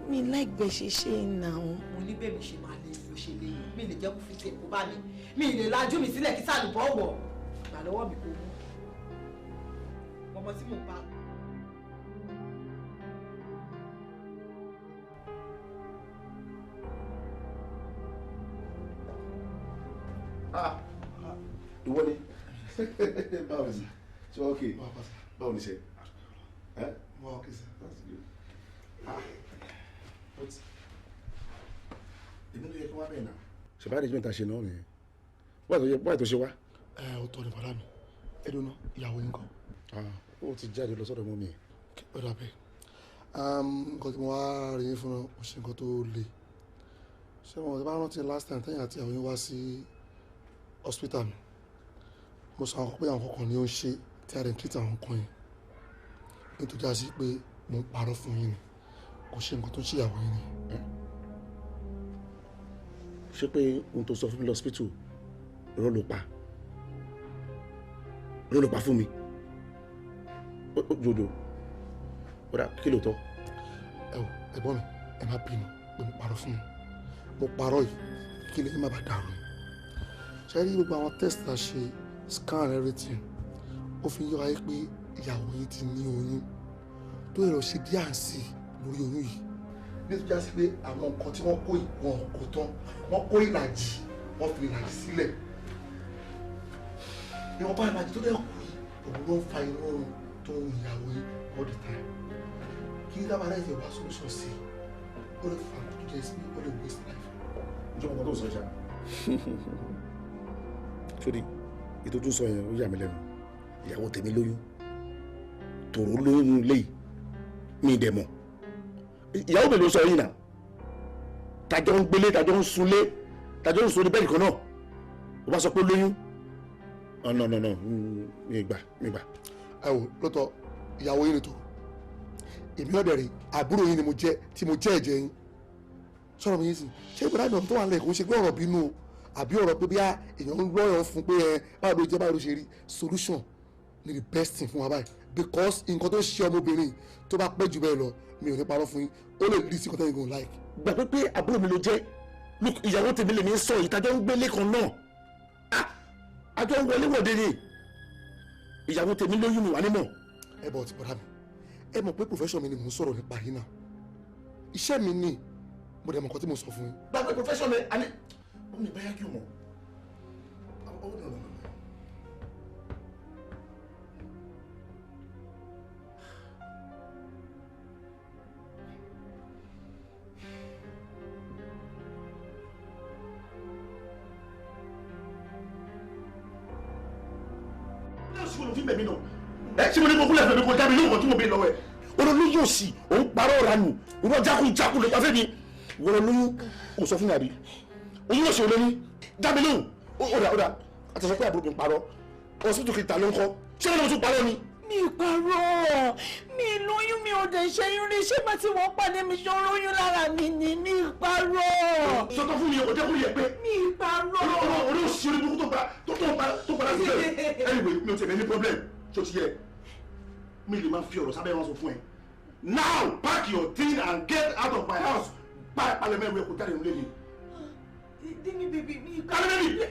Mi láìgbẹ́ ṣe ṣe nà ó. Mo ní bẹ́ẹ̀ mi ṣe máa lé ló ṣe lé yìí. Mi lè jẹ́ kó fi tiẹ̀ kó bá mi. Mi lè lajú mi sílẹ̀ kí sàlùbọ́ wọ̀. Gbà lọ́wọ́ mi kò mú. Ọmọ tí mo pa. Ìwọ ni báwo ni ṣe wá òkè báwo ni ṣe wá òkè sẹ. èmi ló yẹ kí wọ́n bẹ̀rẹ̀ náà. ṣèbá àdéjọ́ ìta ṣe náà nìyẹn wáyé tó ṣe wá. Ó tọ́ ni bàdá mi ẹ̀dùn náà ìyàwó yín kan. Ó ti jáde lọ sọ́dọ̀ mọ́ mi. Ó dà bẹ́ẹ̀ nǹkan tí mo wá rí yín fún náà ó ṣe nǹkan tó le ṣé wọn bá rántí last time tẹ́yìn àti àwọn yín wá sí hospital mi mo sọ àwọn pé àwọn kankan ni ó ń ṣe tí a rẹ̀ ń treat àwọn kan yẹn nítorí àti pé mo ń parọ́ fún yín ni kò ṣe nǹkan tó ń ṣèyàwó yín ni. ṣé pé ohun tó sọ fún mi lọ hospital irọ́ ló pa fún mi jojo ọ̀dà kí ló tọ́. ẹ̀gbọ́n mi ẹ má bínú pé mo parọ́ fún mi mo parọ́ yìí kí lè má bàa dàrú ni ṣe rí gbogbo àwọn test ta ṣe scan everything ó fi yọ ayé pé ìyàwó yìí ti ní oyún tó èrò ṣe díàǹsì lórí oyún yìí nítorí já sí pé àwọn nǹkan tí wọ́n kó ìwọ̀n kò tán wọ́n kó ìlàjì wọ́n fi ìlàjì sílẹ̀ ìwọ̀nba ìlàjì tó dẹ̀ kù yìí òun ló ń fa inú oorun tó ń ìyàwó yìí all the time kí dábàá náà yẹ wá solution sí ó lè fa àkókò jẹ́ sí ó lè waste life. ìjọba kan tó sọ ṣá. sórí ètò tó sọ yẹn ó yà mí lẹ́nu ìyàwó tèmi lóyún tòró lóyún ilé yìí mi dẹ̀ mọ̀ ìyàwó mi ló sọ yìí nà tàjọ ń gbélé tàjọ ń sunlé tàjọ ń sunlé bẹ́ẹ̀ kan náà ó bá sọ pé lóyún no mi gbà. ẹ wò lọ́tọ̀ ìyàwó yìí ni tó èmi ọ̀dẹ̀ rè àbúrò yìí ni mo jẹ́ tí mo jẹ́ ẹ̀jẹ̀ yín sọ̀rọ̀ mi yín sì ṣé ìgbà náà tó wà nílẹ̀ kò ń ṣe pé ọ̀rọ̀ bínú o àbí ọ̀rọ̀ pé bí èèyàn ń lọ́yọ̀ fún pé báwo ló jẹ́ báwo ló ṣe rí solution ni the best thing fún wa báyìí because nǹkan tó ṣe ọmọbìnrin tó bá pẹ́ jù bẹ́ẹ̀ lọ mi ò ní parọ́ fún yín ó lè rí sí nǹkan tẹ́yìn gan like. gbà pé àbúrò mi ló jẹ́ ìyàwó tèmi lè ní sọ ìtajọ́ ń gbélé kan náà àjọ ń wọlé wọ̀de ni ìyàwó tèmi lóyún mi wà nímọ̀. ẹ bọ̀ ti bọ̀dá mi ẹ mọ̀ pé profession mi ni mò ń sọ̀rọ̀ nípa yìí náà iṣẹ́ mi ni mo dẹ̀ mọ̀ nǹkan tí mo sọ fún yín. gbàgbé profession mi àní ó mi báyà kí o mọ̀. ṣé mo ní kó kúlẹ̀ fẹ́ mi kó jáde lóògùn tí mo bẹ lọ́wọ́ ẹ̀ olólùyún yóò sì òun parọ́ ranù ìwọ jákujàku lè pàfẹ́ mi ìwọ olólùyún kò sọ fún mi àbí oyún yóò ṣe olóyún jáde lóhùn ó dà àtẹ̀sọ́ pé àbúrò mi parọ́ ọ̀sùn tó kìtà ló ń kọ́ ṣé wọ́n ní mo tún parọ́ ni. mi parọ́ mi lóyún mi ò dẹ̀ ṣẹ́yún rí ṣé bá tí wọ́n pàdé mi ṣe olóyún lára mi ni mi parọ́. sọ́tọ̀ fún mi ò jẹ́ kó yẹ pé mi parọ́. orí òsì orí burúkú tó padà sílẹ̀ anyway mi ò tẹ̀lé ní problem tó ti yẹ mi lè máa fi ọ̀rọ̀ sábẹ́ wọn sọ fún ẹ now pack your thing and get out of my house palẹ̀mọ́ ìwé kò jáde nílé mi. Dimi baby mi palẹ̀mọ́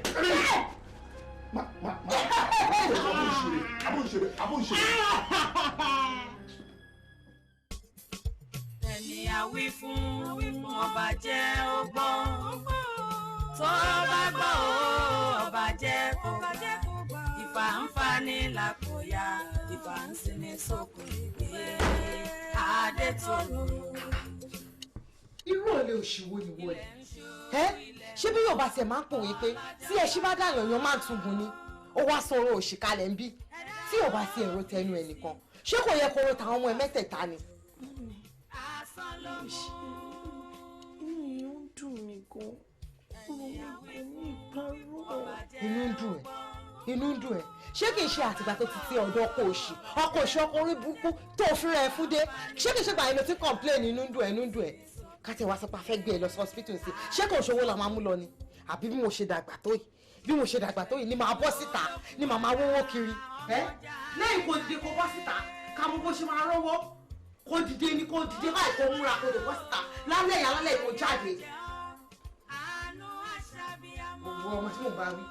abóǹṣe. ẹni àwí fún ọba jẹ́ ọgbọ́n tó bá gbọ́ ọba jẹ́ kó ìfà ń fa ní làkòyà ìfà ń sinmi sóko ìgbé adé tòrò. irú olè òṣìwò ni wọ́n ẹ̀ ṣé bí Yorùbá tiẹ̀ máa ń pòwe pé tí ẹṣin bá dàyàn yan máa ń túngun ni ó wá sọ̀rọ̀ òṣìkalẹ̀ ń bí tí Yorùbá ti ẹ̀rọ tẹnu ẹ̀ nìkan ṣé kò yẹ kó ro tàwọn ọmọ ẹ̀ mẹ́tẹ̀ẹ̀ta ni. inú yìí ń dùn mí gan inú ń dùn ẹ̀ ṣé kìí ṣe àtìgbà tó ti ti ọ̀dọ̀ ọkọ òṣì ọkọ orí burúkú tó fi rẹ̀ fún dé ṣé kìí ṣe gbà yín ló ti complain inú ń dùn ẹ̀ káti wá sọ pé a fẹ́ gbé ẹ lọ sí hospital sí ṣé kò ṣòwò la máa mú lọ ni àbí bí mo ṣe dàgbà tó yìí ni màá bọ́ síta ni màá máa wọ́wọ́ kiri lẹ́yìn kò dìde kó bọ́ síta ká mú bó ṣe máa rọ́wọ́ kó dìde ni kó dìde báyìí kó múra kó lè bọ́ síta lálẹ́ kó jáde gbogbo ọmọ tí mo bá wí.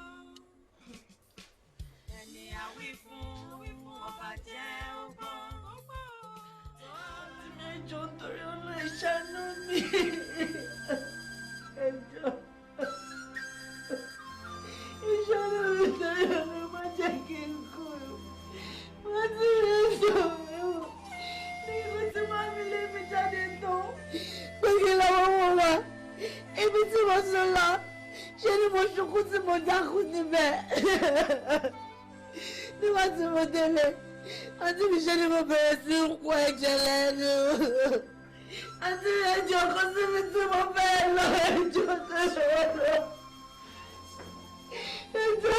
ẹjọ́ torí ọlọ́ ìṣàánú mi ẹjọ́ ìṣàánú mi torí ọlọ́ má jẹ́ kí n kú má ti rí ẹjọ́ mi ò ní ìlú tí máa mi lé mi jáde tán pé kí lọ́wọ́ wọn wá ibi tí mo sùn lọ ṣé ni mo ṣubú tí mo dákú níbẹ̀ nígbà tí mo délé àti mi ṣe ni mo bẹ̀rẹ̀ sí ń kó ẹ̀jẹ̀ lẹ́nu àti ẹjọ́ kan síbi tí mo fẹ́ lọ ẹjọ́ tó ṣòro ẹjọ́.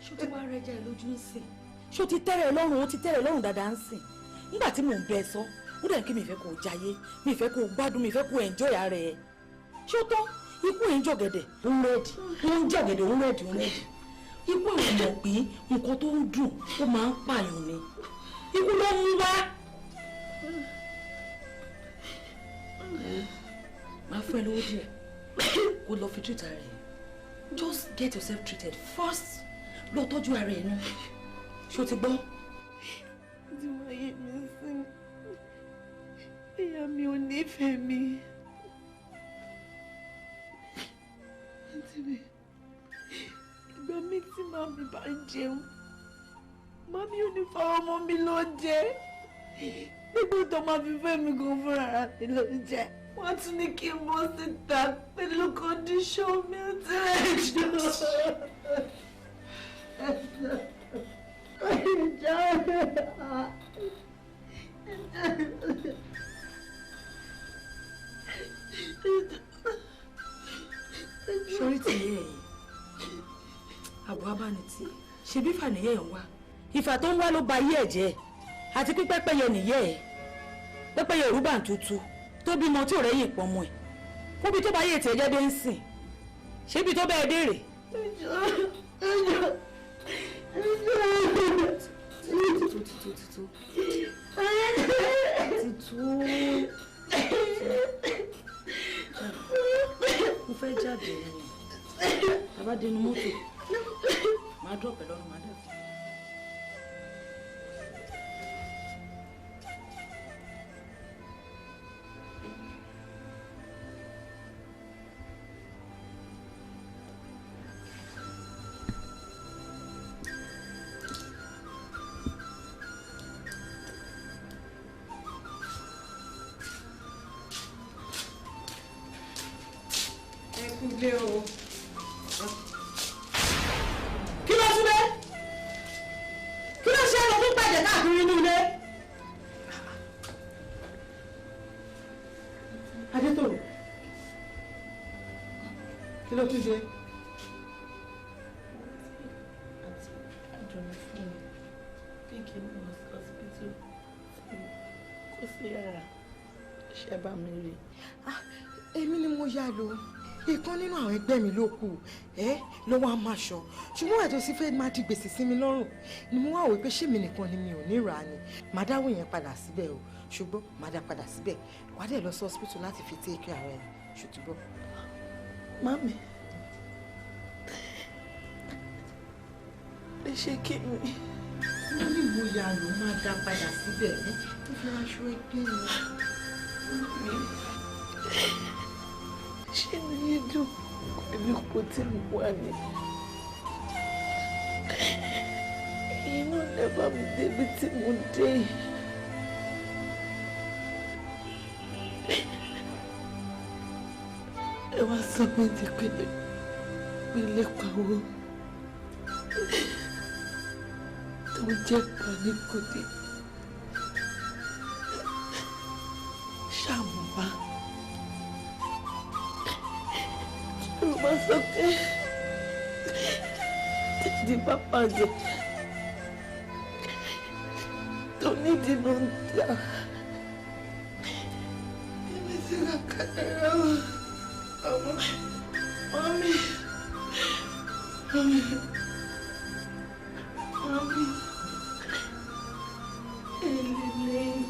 ṣó ti wá rẹjà lójú ń sìn ṣó ti tẹ́rẹ̀ lọ́rùn ó ti tẹ́rẹ̀ lọ́rùn dáadáa ń sìn nígbà tí mò ń bẹ sọ ó dẹ̀ kí mi fẹ́ kó o jayé mi fẹ́ kó o gbádùn mi fẹ́ kó o enjoy ara ẹ̀ ṣó tán ikú ẹ̀ ń jọ̀gẹ̀dẹ̀ ń rẹ́ẹ̀dì ń jọ̀gẹ̀dẹ̀ ń rẹ́ẹ̀dì ń rẹ́ẹ̀dì ikú àwọn ọmọ pé nǹkan tó ń dùn ó máa ń pààyàn ni ikú ló ń wá. máa fún ẹ lówó díẹ̀ kó lọ fi treat ara ẹ̀ just get yourself treated first lọ tọ́jú ara ẹ̀ náà ṣó ti gbọ́. tí wọ́n yé mi sí ìyá mi ò nífẹ̀ẹ́ mi. àǹtí mi ìgbà mi tí màmí bá jẹun màmí ò ní fọwọ́ mọ́ mi ló jẹ gbogbo tó máa fi fẹ́ mi gan fúnra mi ló jẹ wọ́n tún ní kí n bọ́ síta pẹ̀lú kọ́ndíṣọ́n mi ò tẹ́lẹ̀ jù. sórí ti yẹ ẹ̀yìn àbọ̀ abánitì ṣebí fàníyẹ̀ ń wá ìfà tó ń wá ló ba ayé ẹ̀ jẹ́ àti pé pẹ́pẹ́yẹ nìyẹ́ ẹ̀ pẹ́pẹ́yẹ òrùbà tuntun tó bímọ tí ò rẹ́yìn pọ̀mọ́ ẹ̀ kóbi tó bá yé ètò ẹ̀jẹ̀ dé ń sìn ṣébi tó bẹ́ẹ̀ dèrè. mo fẹ́ jáde ni bàbá dẹnu mọ́tò máa dúró pẹ̀lú ọ̀run máa dẹ̀ fún. Kí ló tún dé? Kí ló ṣe lọ fún gbàjẹ́ káàkiri inú ilé? Adétòrò, kí ló tún ṣe? Èmi ni mo yá lọ. Ìkan nínú àwọn ẹgbẹ́ mi ló kù ló wá máa ṣọ ṣùgbọ́n àti òsì fẹ́ máa di gbèsè sí mi lọ́rùn ni mo wá wò pé ṣé mi nìkan ni mi ò ní rà á ni màá dáwọ́ yẹn padà síbẹ̀ o ṣùgbọ́n màá dá padà síbẹ̀ wàá dẹ̀ lọ sí hospital láti fi take care ara ẹ̀ ṣùtúbọ̀. Mami lè ṣe kí ni. Mo ní mo yà ló máa dá padà síbẹ̀ tó fi aṣọ ẹgbẹ́ mi. Ṣé mi yé dùn pẹ̀lú ipò tí mo wà ní? Inú lẹ́bàá mi débi tí mo dé. Ẹ wá sọ pé ti pélé pawó tó jẹ́ paníkòdì. Ṣàmùbá. Yorùbá sọ pé títí bá bàjẹ́ tó nídìí ló ń dà. Èmi ti rà kàdàrà ọmọ mọ́mí èlìlẹ́yìn.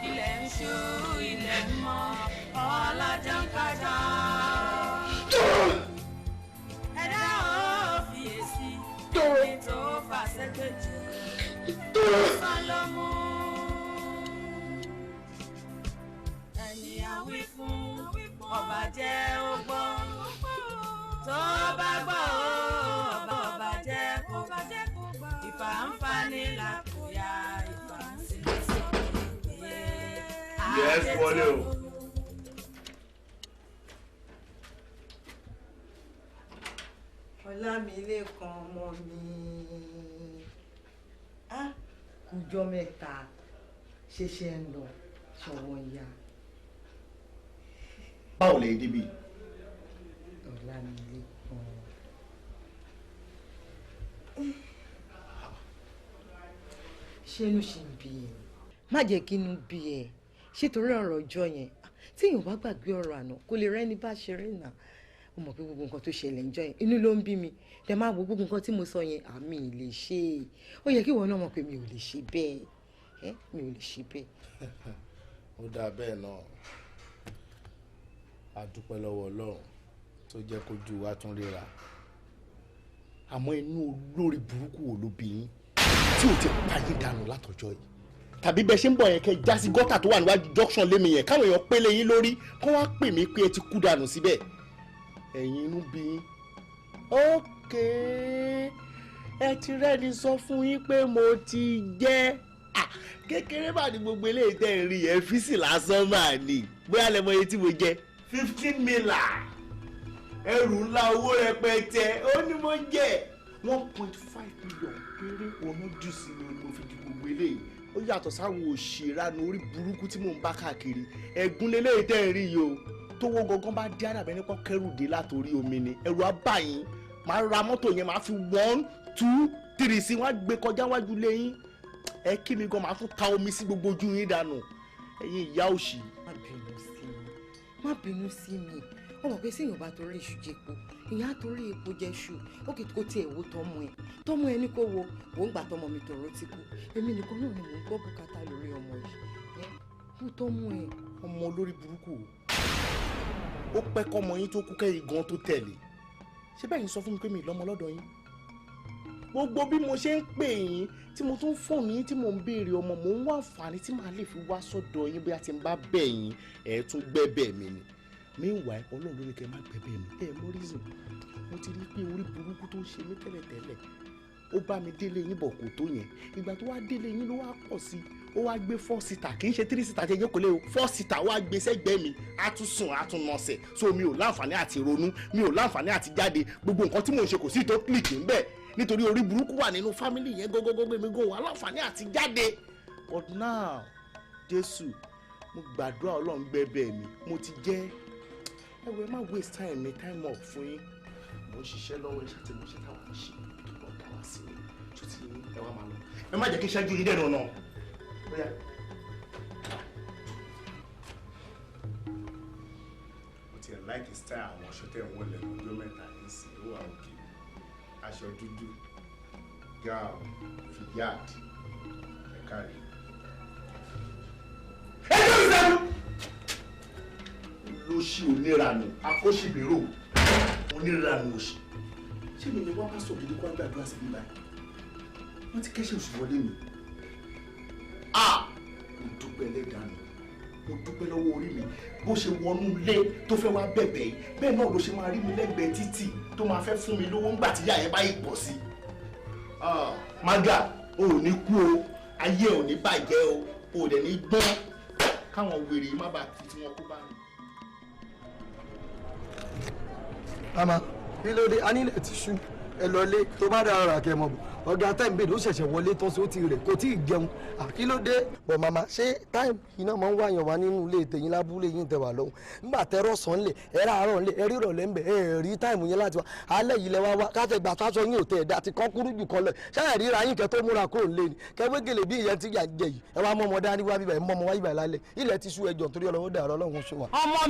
Ilẹ̀ ń ṣú, ilẹ̀ ń mọ́, ọlọ́jọ́ ń kájọ́. Ẹ̀dá ò fiyèsí, èmi tó fà sẹ́gbẹ̀jì, sàn ló mú. Ẹni àwí fún ọba jẹ́ ó gbọ́, tó bá gbọ́ ọba jẹ́ kó gbọ́, ìfà ń fa ní làkúyà. Yes, wọlé o. Ọlámilékan ọmọ mi. Kùjọ mẹ́ta ṣẹ̀ṣẹ̀ ń lọ ṣọwọ́ ya. Báwo lè débi? Ọlámilékan. Ṣé inú ṣe ń bí ẹ? Má jẹ́ kí inú bí ẹ. Ṣé torí ọ̀rọ̀ ọjọ́ yẹn tí èèyàn bá gbàgbé ọ̀rọ̀ àná kò lè rẹ́ni bá ṣeré náà ó mọ̀ pé gbogbo nǹkan tó ṣẹlẹ̀ ńjọ́ yẹn inú ló ń bí mi tẹ máa wo gbogbo nǹkan tí mo sọ yẹn àmì lè ṣe é ó yẹ kí ìwọ náà mọ̀ pé mi ò lè ṣe bẹ́ẹ̀ mi ò lè ṣe bẹ́ẹ̀. ó dáa bẹ́ẹ̀ náà a dúpẹ́ lọ́wọ́ Ọlọ́run tó jẹ́ kójú wa tún ríra àmọ́ inú olórí burúkú wo ló bí yín tí ò ti pa yín dànù látọjọ́ yìí tàbí bẹ́ẹ̀ ṣe ń bọ̀ yẹn kẹ́ já sí gọ́tà tó wà níwájú junction lémi yẹn káwọn èèyàn pélé yín lórí kó wá pè mí pé ẹ ti kú dànù síbẹ̀ ẹ̀yin inú bí yín. ókè ẹ ti rẹ́ni sọ fún yín pé mo ti jẹ́ kékeré bá ní gbogbo eléyìí tẹ́ ń rí ẹ fíìsì lásán máa ní bóyá lẹ mọ iye tí mo jẹ 15 million ẹrù ńlá owó rẹpẹtẹ ó ní mo jẹ 1.5 million péré òun jù sí mi mo fi di gbogbo eléyìí ó yàtọ̀ sáwọn òṣèrànù orí burúkú tí mò ń bá káàkiri ẹ̀gún lélẹ́yìí tẹ́ ẹ̀ rí yìí o tówó gangan bá dé àdàbẹ́ nípa kẹrù dé látòrí omi ni ẹ̀rù abáyín máa ra mọ́tò yẹn máa fi 1 2 3 sí wọ́n á gbé kọjá wájú lẹ́yìn ẹ kí mi gan máa tún ta omi sí gbogbo ojú yín dànù ẹ̀yin ìyá òṣì. má bínú sí mi ọmọ pé sí ìyọ̀nba torí iṣu jẹpo ìyá torí epo jẹ ṣù ó kì í kó tiẹ̀ wo tọmọ ẹ ní kó wo wò ń gbà tọmọ mi tòró ti kú èmi nìkan náà ni mò ń gbọ́ bùkátà lórí ọmọ yìí kú tọmọ ẹ. ọmọ olórí burúkú ó pẹ́ kọ́mọ yín tó kú kẹ́yìn gan tó tẹ̀lé ṣé bẹ́ẹ̀ ni sọ fún mi pé mi lọ́mọ lọ́dọ̀ yín gbogbo bí mo ṣe ń pè yín tí mo tún fóònù yín tí mo ń béèrè ọmọ mò ń wá àǹfààní tí màá lè fi wá sọ́dọ̀ yín bí a ti ń bá bẹ̀ yín ẹ̀ tún gbẹ́bẹ̀ mi ni meanwhile ọlọ́run ló ní kẹ́ ẹ má gbẹ́bẹ̀ mi ẹ̀ mọ́ reason mo ti rí pé orí burúkú tó ń ṣe mí tẹ́lẹ̀tẹ́lẹ̀ ó bá mi délé yín bọ̀ kò tó yẹn ìgbà tó wá délé yín ló wá pọ̀ sí ó wá gbé 4 seater kì í ṣe 3 seater jẹjẹ kò lè o 4 seater wá gbé sẹ́gbẹ̀ẹ́ mi á tún sùn á tún nọsẹ̀ so mi ò láǹfààní àti ronú mi ò láǹfààní àti jáde gbogbo nǹkan tí mò ń ṣe kò sí tó click ń bẹ̀ nítorí orí burúkú wà nínú family yẹn gógógógó mi gò wá láǹfààní àti jáde but now Jésù mo gbàdúrà Ọlọ́run gbẹ́bẹ̀ mi mo ti jẹ́ ẹ wẹ má waste time mi time up fún yín mo ń ṣiṣẹ́ lọ́wọ́ iṣẹ́ tí mo ṣe táwọn ń ṣe tó lọ dá wá sí mi tó ti ẹ wá máa lọ ẹ má jẹ́ kí ṣáájú yín dẹ̀nà náà bóyá. mo ti ẹ̀ láìkì style àwọn aṣọ tẹ̀ ń wọlé lọ́jọ́ mẹ́ta yìí sí ó wà òkè aṣọ dúdú gown fìyàd ẹ̀ka rẹ̀. ẹ jẹ́ ìsẹ́nu lóṣì oníranù akóṣìbérò oníranù òṣì ṣé mi ni wọ́n bá sọ gidi kó wá gbàdúrà sí bíbá wọ́n ti kẹ́sẹ̀ oṣù wọlé mi mo dúpẹ́ lẹ́dàánù mo dúpẹ́ lọ́wọ́ orí mi bó ṣe wọnú ilé tó fẹ́ wá bẹ̀bẹ̀ yìí bẹ́ẹ̀ náà ló ṣe máa rí mi lẹ́gbẹ̀ẹ́ títì tó máa fẹ́ fún mi lówó ńgbà tí ìyá yẹn bá yìí pọ̀ sí. Maga o ò ní kú o ayé ò ní bàjẹ́ o ò dẹ̀ ní gbọ́n káwọn wèrè yìí má bàa fi tí wọ́n kó bá mi. Mama kí ló dé a nílẹ̀ ti ṣú ẹ lọlé tó bá dára rà kẹ́ mọ̀ bọ̀ ọ̀gá táìmù ó ṣẹ̀ṣẹ̀ wọlé tán sí ó ti rẹ̀ kò tí ì jẹun kí ló dé. bọ̀ màmá ṣé táìmù yìí náà máa ń wáyàn wá nínú ilé tẹ̀yìn lábúlé yìí tẹ̀ wá lọ́hùn nígbà tẹ́rọ̀ sàn lè ẹ ráàárọ̀ lè ẹ rírọ̀ lẹ́ ń bẹ̀ ẹ rí táìmù yẹn láti wá alẹ́ yìí lẹ wá wá káfẹ́ gbà táṣọ yín ò tẹ̀ ẹ̀dá àti kọ́ kúrú jù kan lẹ̀ ṣáà ríra yín kẹ́ tó múra kúrò lé ni kẹwé gèlè bí ìyẹn ti yà jẹ yìí ẹ wá mọ́ ọmọ dání wá bíbá ẹ mọ́ ọmọ wá bíbá lálẹ́ ilẹ̀ ti sú ẹjọ́ torí ọlọ́wọ́ dàrọ́ ọlọ́run ṣe wà. ọmọ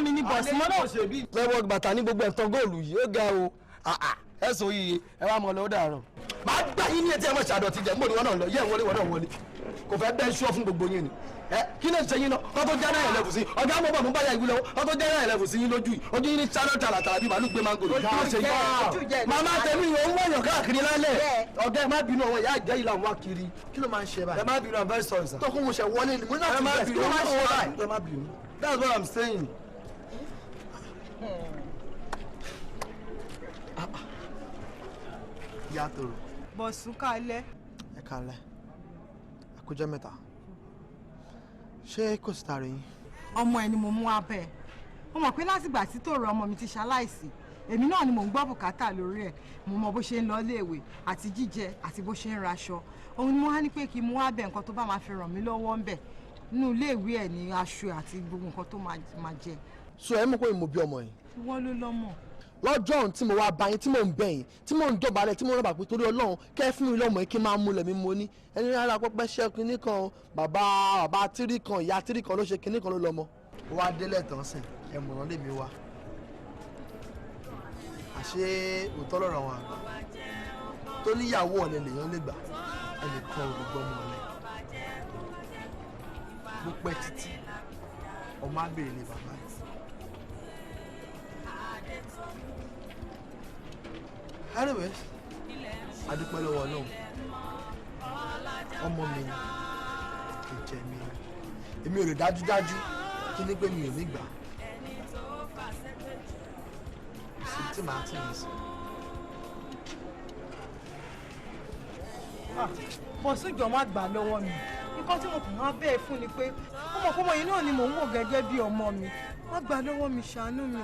mi ni bọ̀sí mọ́nà òṣèbí. mẹ́wọ́ bàtà ní gbogbo ẹ̀tàn góòlù yìí ó ga o ẹ sọ iye ẹ wá mọ lọ dàrọ. màá gbà yín ní etí ẹ mọ̀ ṣàdọ̀tí jẹ mbọ̀dọ̀ wọn náà lọ yẹ wọlé wọn náà wọlé kò fẹ́ bẹ́ẹ̀ ṣọ́ fún gbogbo yín ni. kí ló ń ṣe yín náà kọ́ tó jáde ẹ̀lẹ́fù sí ọjà mọ̀ bọ̀ mú báyà ìwúlẹ̀ kọ́ tó jáde ẹ̀lẹ́fù sí yín lójú yìí ojú yín ní sáré tààràtàrà bíi màálù gbé mángòrò. màmá tẹ̀mí yóò ń wọ̀nyàn káàkiri lálẹ́ ọ̀gá ẹ má bínú ọwọ́ ìyá àjẹ́ yìí làwọn wá kiri. kí ló máa ń ṣe báyìí. ẹ má bínú I'm very sorry sir. tó kún mo ṣe wọlé ni mo náà ti bẹ̀rẹ̀ kí ló máa ń ṣe báyìí. ẹ má bínú that's what I'm saying. Ìyá Tòrò. Bọ̀sùn kalẹ̀. Ẹ kalẹ̀. Àkójọ mẹ́ta. Ṣé kò sí tààrà yín? Ọmọ ẹ ni mo mú abẹ́. Mo mọ̀ pé látìgbà tí Tòrò ọmọ mi ti ṣaláìsí, èmi náà ni mò ń gbọ́ bùkátà lórí ẹ̀. Mo mọ bó ṣe ń lọ iléèwé àti jíjẹ àti bó ṣe ń raṣọ. Òun ni mo wá ní pé kí n mú abẹ́ nǹkan tó bá máa fi ràn mí lọ́wọ́ ń bẹ̀. Nínú iléèwé ẹ̀ ní aṣọ àti gbogbo nǹkan tó máa jẹ. So ẹ mọ̀ pé mo bí ọmọ yìí. Ìwọ ló lọ́mọ. Lọ́jọ́ ohun tí mo wá bá yín tí mò ń bẹ̀ yín tí mò ń dọ̀bálẹ̀ tí mò ń rọ̀bà pé torí Ọlọ́run kẹ́ fún mi lọ́mọ yìí kí n máa múlẹ̀ mi mo ní ẹni rárá pẹ́pẹ́ ṣẹ́ kinní kan bàbá tírí kan ìyá tírí kan ló ṣe kinní kan ló lọ́mọ. ó wá délẹ̀ tán sìn ẹ̀mọ̀ràn lèmi wá àṣé òótọ́ lọ́rọ̀ wọn àgbà tó níyàwó ọ̀lẹ lèèyàn lè gbà ẹnìkan ò lè gbọ́ ọmọ ọ̀lẹ bó pẹ́ títí ọmọ á béèrè ní bàbá yìí. Anyways, adúpẹ́ lọ́wọ́ Ọlọ́run ọmọ mi ni kò jẹ mi èmi ò lè dájúdájú kí ní pé mi ò ní gbà sí tí màá tì mí sí. Bọ̀sùn jọ má gbà lọ́wọ́ mi nǹkan tí mo kàn máa bẹ́ẹ̀ fún ni pé ọmọ yìí náà ni mò ń wò gẹ́gẹ́ bí ọmọ mi má gbà lọ́wọ́ mi ṣàánú mi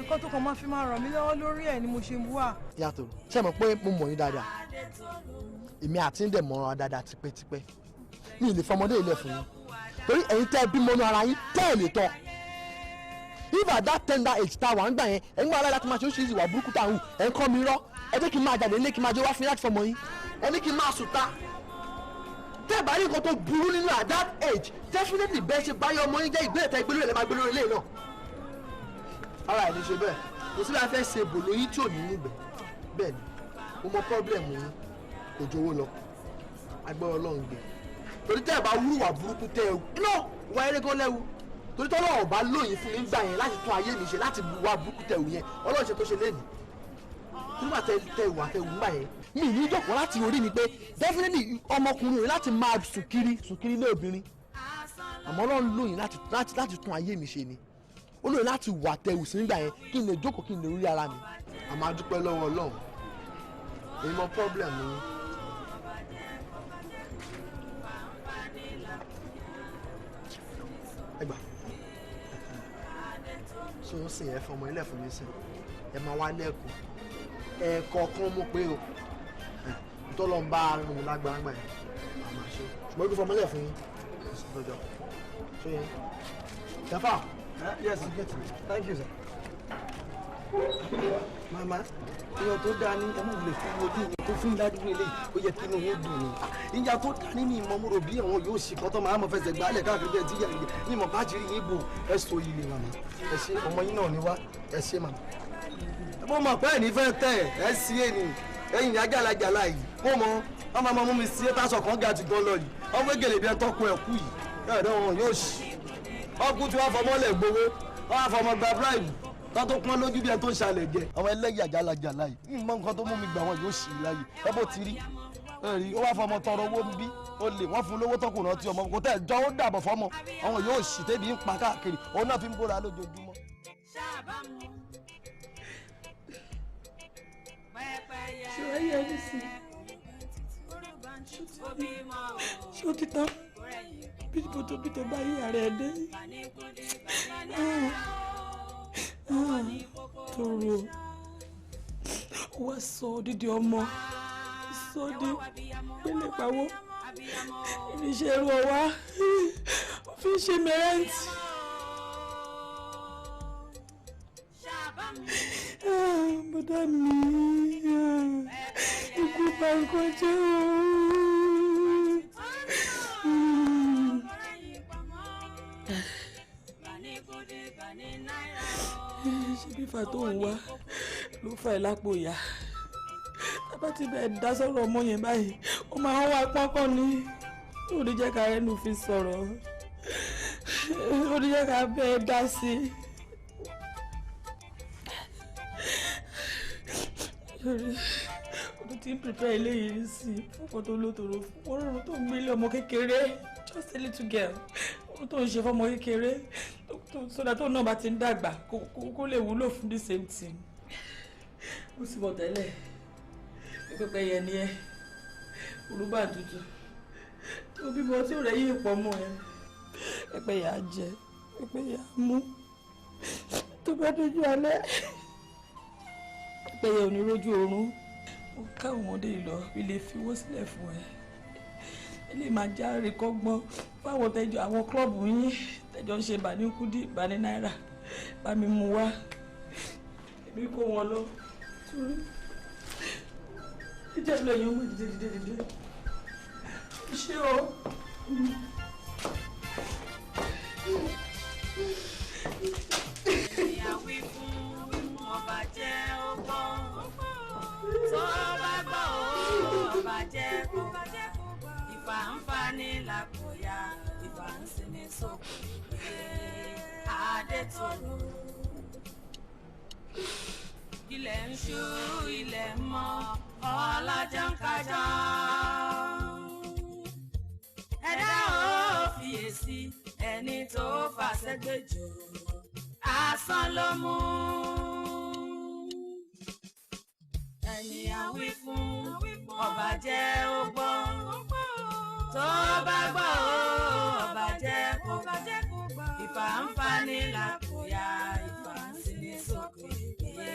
nǹkan tó kàn máa fi máa ràn mí lọ́wọ́ lórí ẹ̀ ni mo ṣe wá. yàtọ̀ ṣé mọ̀ pé mo mọ̀ yín dáadáa èmi àti ń dẹ̀ mọ̀ràn dáadáa tipẹ́tipẹ́ mi ì lè fọmọdé ilẹ̀ fún yín torí ẹ̀yin tẹ́ bí mọ́nú ara yín tẹ́ ẹ̀ lè tọ́ if at that tender age tá a wà ń gbà yẹn ẹ̀ ń gbà láti máa ṣe oríṣiríṣi ìwà burúkú tá a hù ẹ̀ ń kọ́ mi rọ́ ẹ jẹ́ kí n máa jáde nílé kí n máa jẹ́ wá fún láti fọmọ yín ẹ ní kí n máa sùn ta tẹ́ ẹ̀ bá rí nǹkan tó burú nínú at that age definitely bẹ́ẹ̀ ṣe báyọ̀ ọmọ yín jẹ́ ìgbélé tẹ́ ìgbélé rẹ̀ máa gbé lórí ilé náà ara ẹ̀ ní ṣe bẹ́ẹ̀ kò sí láti fẹ́ ṣe bòló yín tí ò ní níbẹ̀ bẹ́ẹ̀ ni mo mọ pọ́blẹ̀mù yín kò jowó lọ agbára Ọlọ́run gbé torí tẹ́ ẹ̀ bá wúrùwà burúkú tẹ́ ẹ iná wà eré gan lẹ́wu torí tọ́lọ́ ọ̀bá lóyìn fún mi gbà yẹn láti tún ayé mi ṣe láti wà burúkú tẹ̀ wù yẹn Ọlọ́run ṣe tó ṣe lénìí nígbà tẹ́ ìwà tẹ́ wù ń gbà yẹn mi ní ìjọpọ̀ láti orí mi pé definitely ọmọkùnrin rẹ láti máa sùn kiri lé obìnrin àmọ́ Ọlọ́run lóyìn láti tún ayé mi ṣe ni ó lóyìn láti wà tẹ̀ wù sí nígbà yẹn kí n lè jókòó kí n lè rí ara mi àmọ́ a dúpẹ́ lọ́wọ́ Ọlọ́run èyí mọ problem yín. ẹgbà so ó sìn ẹ fọmọ ilé fún mi sìn ẹ máa wá lẹ́ẹ̀kọ́ ẹ̀ẹ̀kọ̀ọ̀kan mo pé o tọ́lọ́ ń bá arìnrìn mi lágbára gbà yẹn àmọ́ àṣẹ ṣùgbọ́n ibi fọmọ ilé fún yín lọ́jọ́ ṣé yẹn. Jafa. Yes, you get it. Thank you, sir. Mama, ìyàn tó dáa ní ẹmọ ìlè fún ojú ìyàn tó fún ìládùúgbò eléyìí ó yẹ kí inú yóò dùn ní. Ìyà tó dáa nínú ìmọ̀múrò bí àwọn yóò ṣì kọ́ tó máa mọ̀ fẹsẹ̀ gbálẹ̀ káàkiri bẹ́ẹ̀ tí yà ní ìmọ̀ bájìrì yín bò ẹ sọ yìí ni màmá. Ẹ ṣe ọmọ yín náà ni wá ẹ ṣe màmá. Mo mọ̀ pé ẹ̀ní fẹ́ tẹ̀ ẹ sí ènì ẹ̀yìn ajálajála yìí. Mo mọ ọmọ ọmọ mi sí tásọ̀ kan ga jù gan lọ yìí. Ọmọ gèlè bí ẹ tọ́kọ ẹ̀ kú yìí. Ẹ̀ẹ́dọ̀ wọn yóò ṣì. Ọkùn tí wọ́n fọmọ́lẹ̀ gbowó wọ́n á fọmọ gba bribe tó pọ́n lójú bí ẹ tó ń ṣàlẹ̀ jẹ. Àwọn ẹlẹ́yìí àjàlájàlá yìí ìmọ̀ nǹkan tó mú mi gbà wọn yóò ṣì í láyè ẹ bó ti rí rí ó wá fọmọ tọrọ owó ń bí ó lè wọ́n fún lówó tọkùnrin ọtí ọmọ kò tẹ́ jọ ó dàbọ̀ fọmọ àwọn yóò ṣì tẹ́bi ń pa káàkiri òun náà fi ń bóra lójoojúmọ́. ṣé wàá yẹ ẹni sí ṣé ó ti tán bí tó bá yí ara ẹ dé. Toro wá sọ dídí ọmọ sọ di pélé pawó irinṣẹ́ ẹrú ọwá ó fi ń ṣe mẹ́rẹ́ǹtì. Bọ́dá mi ikú bá nǹkan jẹ́ ṣe bí fa tó ń wá ló fà ẹ́ lápò ìyá tábà tí bẹ́ẹ̀ dá sọ̀rọ̀ ọmọ yẹn báyìí ó máa ń wá pọ́nkàn ní ó ní jẹ́ ká ẹnu fi sọ̀rọ̀ ó ní jẹ́ ká bẹ́ẹ̀ dá sí i ó ti ń prepare eléyìí sí fọ́kàn tó lótòrò fún ọ̀rọ̀ tó ń gbélé ọmọ kékeré just a little girl ó tó ń ṣe fọ́mọ kékeré sódà tó náà bá ti ń dàgbà kó lè wúlò fún the same thing. Ó sì mọ̀ tẹ́lẹ̀ pẹ́pẹ́ yẹn ni ẹ olúbà tútù tó bímọ tí ò rẹ̀ yí pọ̀ mọ́ ẹ pẹ́pẹ́ yà á jẹ pẹ́pẹ́ yà á mú tó bá dójú alẹ́ pẹ́pẹ́ yẹ ò ní rójú oorun ó káwọn ọmọdé lọ ilé fi wó sílẹ̀ fún ẹ ilé máa já rékọ́gbọ́n fáwọn tẹjọ àwọn klọ́ọ̀bù yín tẹjọ ń ṣe bàníkúdí bàní náírà bá mi mú wá èmi kó wọn lọ torí ìjẹ́ lẹ́yìn ọmọ dìde ṣé o. ìyàwó fún ọba jẹ́ ọgbọ́n tó bá gbọ́ ọba jẹ́ kó ìfà ń fa ní làkòyà ìfà ń sinmi sókè pé Adétòrò. Ilẹ̀ ń ṣú ilẹ̀ ń mọ́ ọlájà ń kájà. Ẹ̀dá ò fiyèsí ẹni tó fàṣẹ́gbèjò asán ló mú. Ẹni àwí fún ọba jẹ́ ó gbọ́ tó bá gbọ́ ọba jẹ́ kó gbọ́ ìfà ń fa ní làkúyà ìfà ń sí ní sókè ìgbé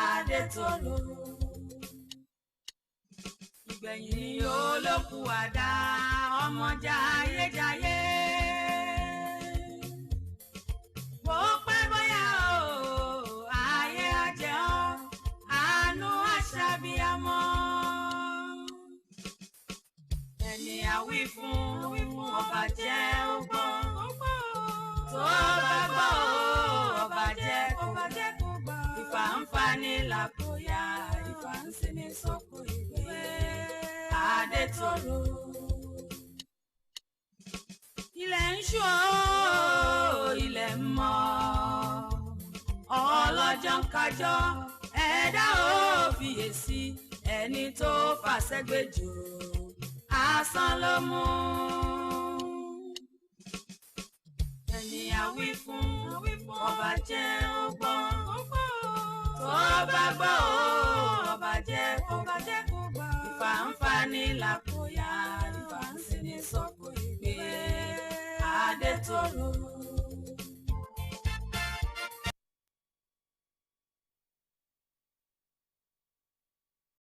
Adétòrò ìgbẹ̀yìn ni olókù àdá ọmọ jayéjayé bó pẹ́ bóyá o ayé ajẹ́ ọ́ àánú àṣàbíamọ́ ẹni àwí fún ọba jẹ́ ọgbọ́n tó bá gbọ́ ọba jẹ́ ìfà ń fa ní làkúyà ìfà ń sí ní sókò ìgbé Adétòrò ilẹ̀ ń ṣú ilẹ̀ ń mọ́ ọlọ́jọ́ ń kájọ́ ẹ̀dá ò fiyèsí ẹni tó fàṣẹ́gbèjò asán ló mú ẹni àwí fún ọba jẹ́ ọgbọ́n tó bá gbọ́ ọba jẹ́ ìfà ń fa ní làkúyà ìfà ń sí ní sọ́kò ìgbé Adétòrò.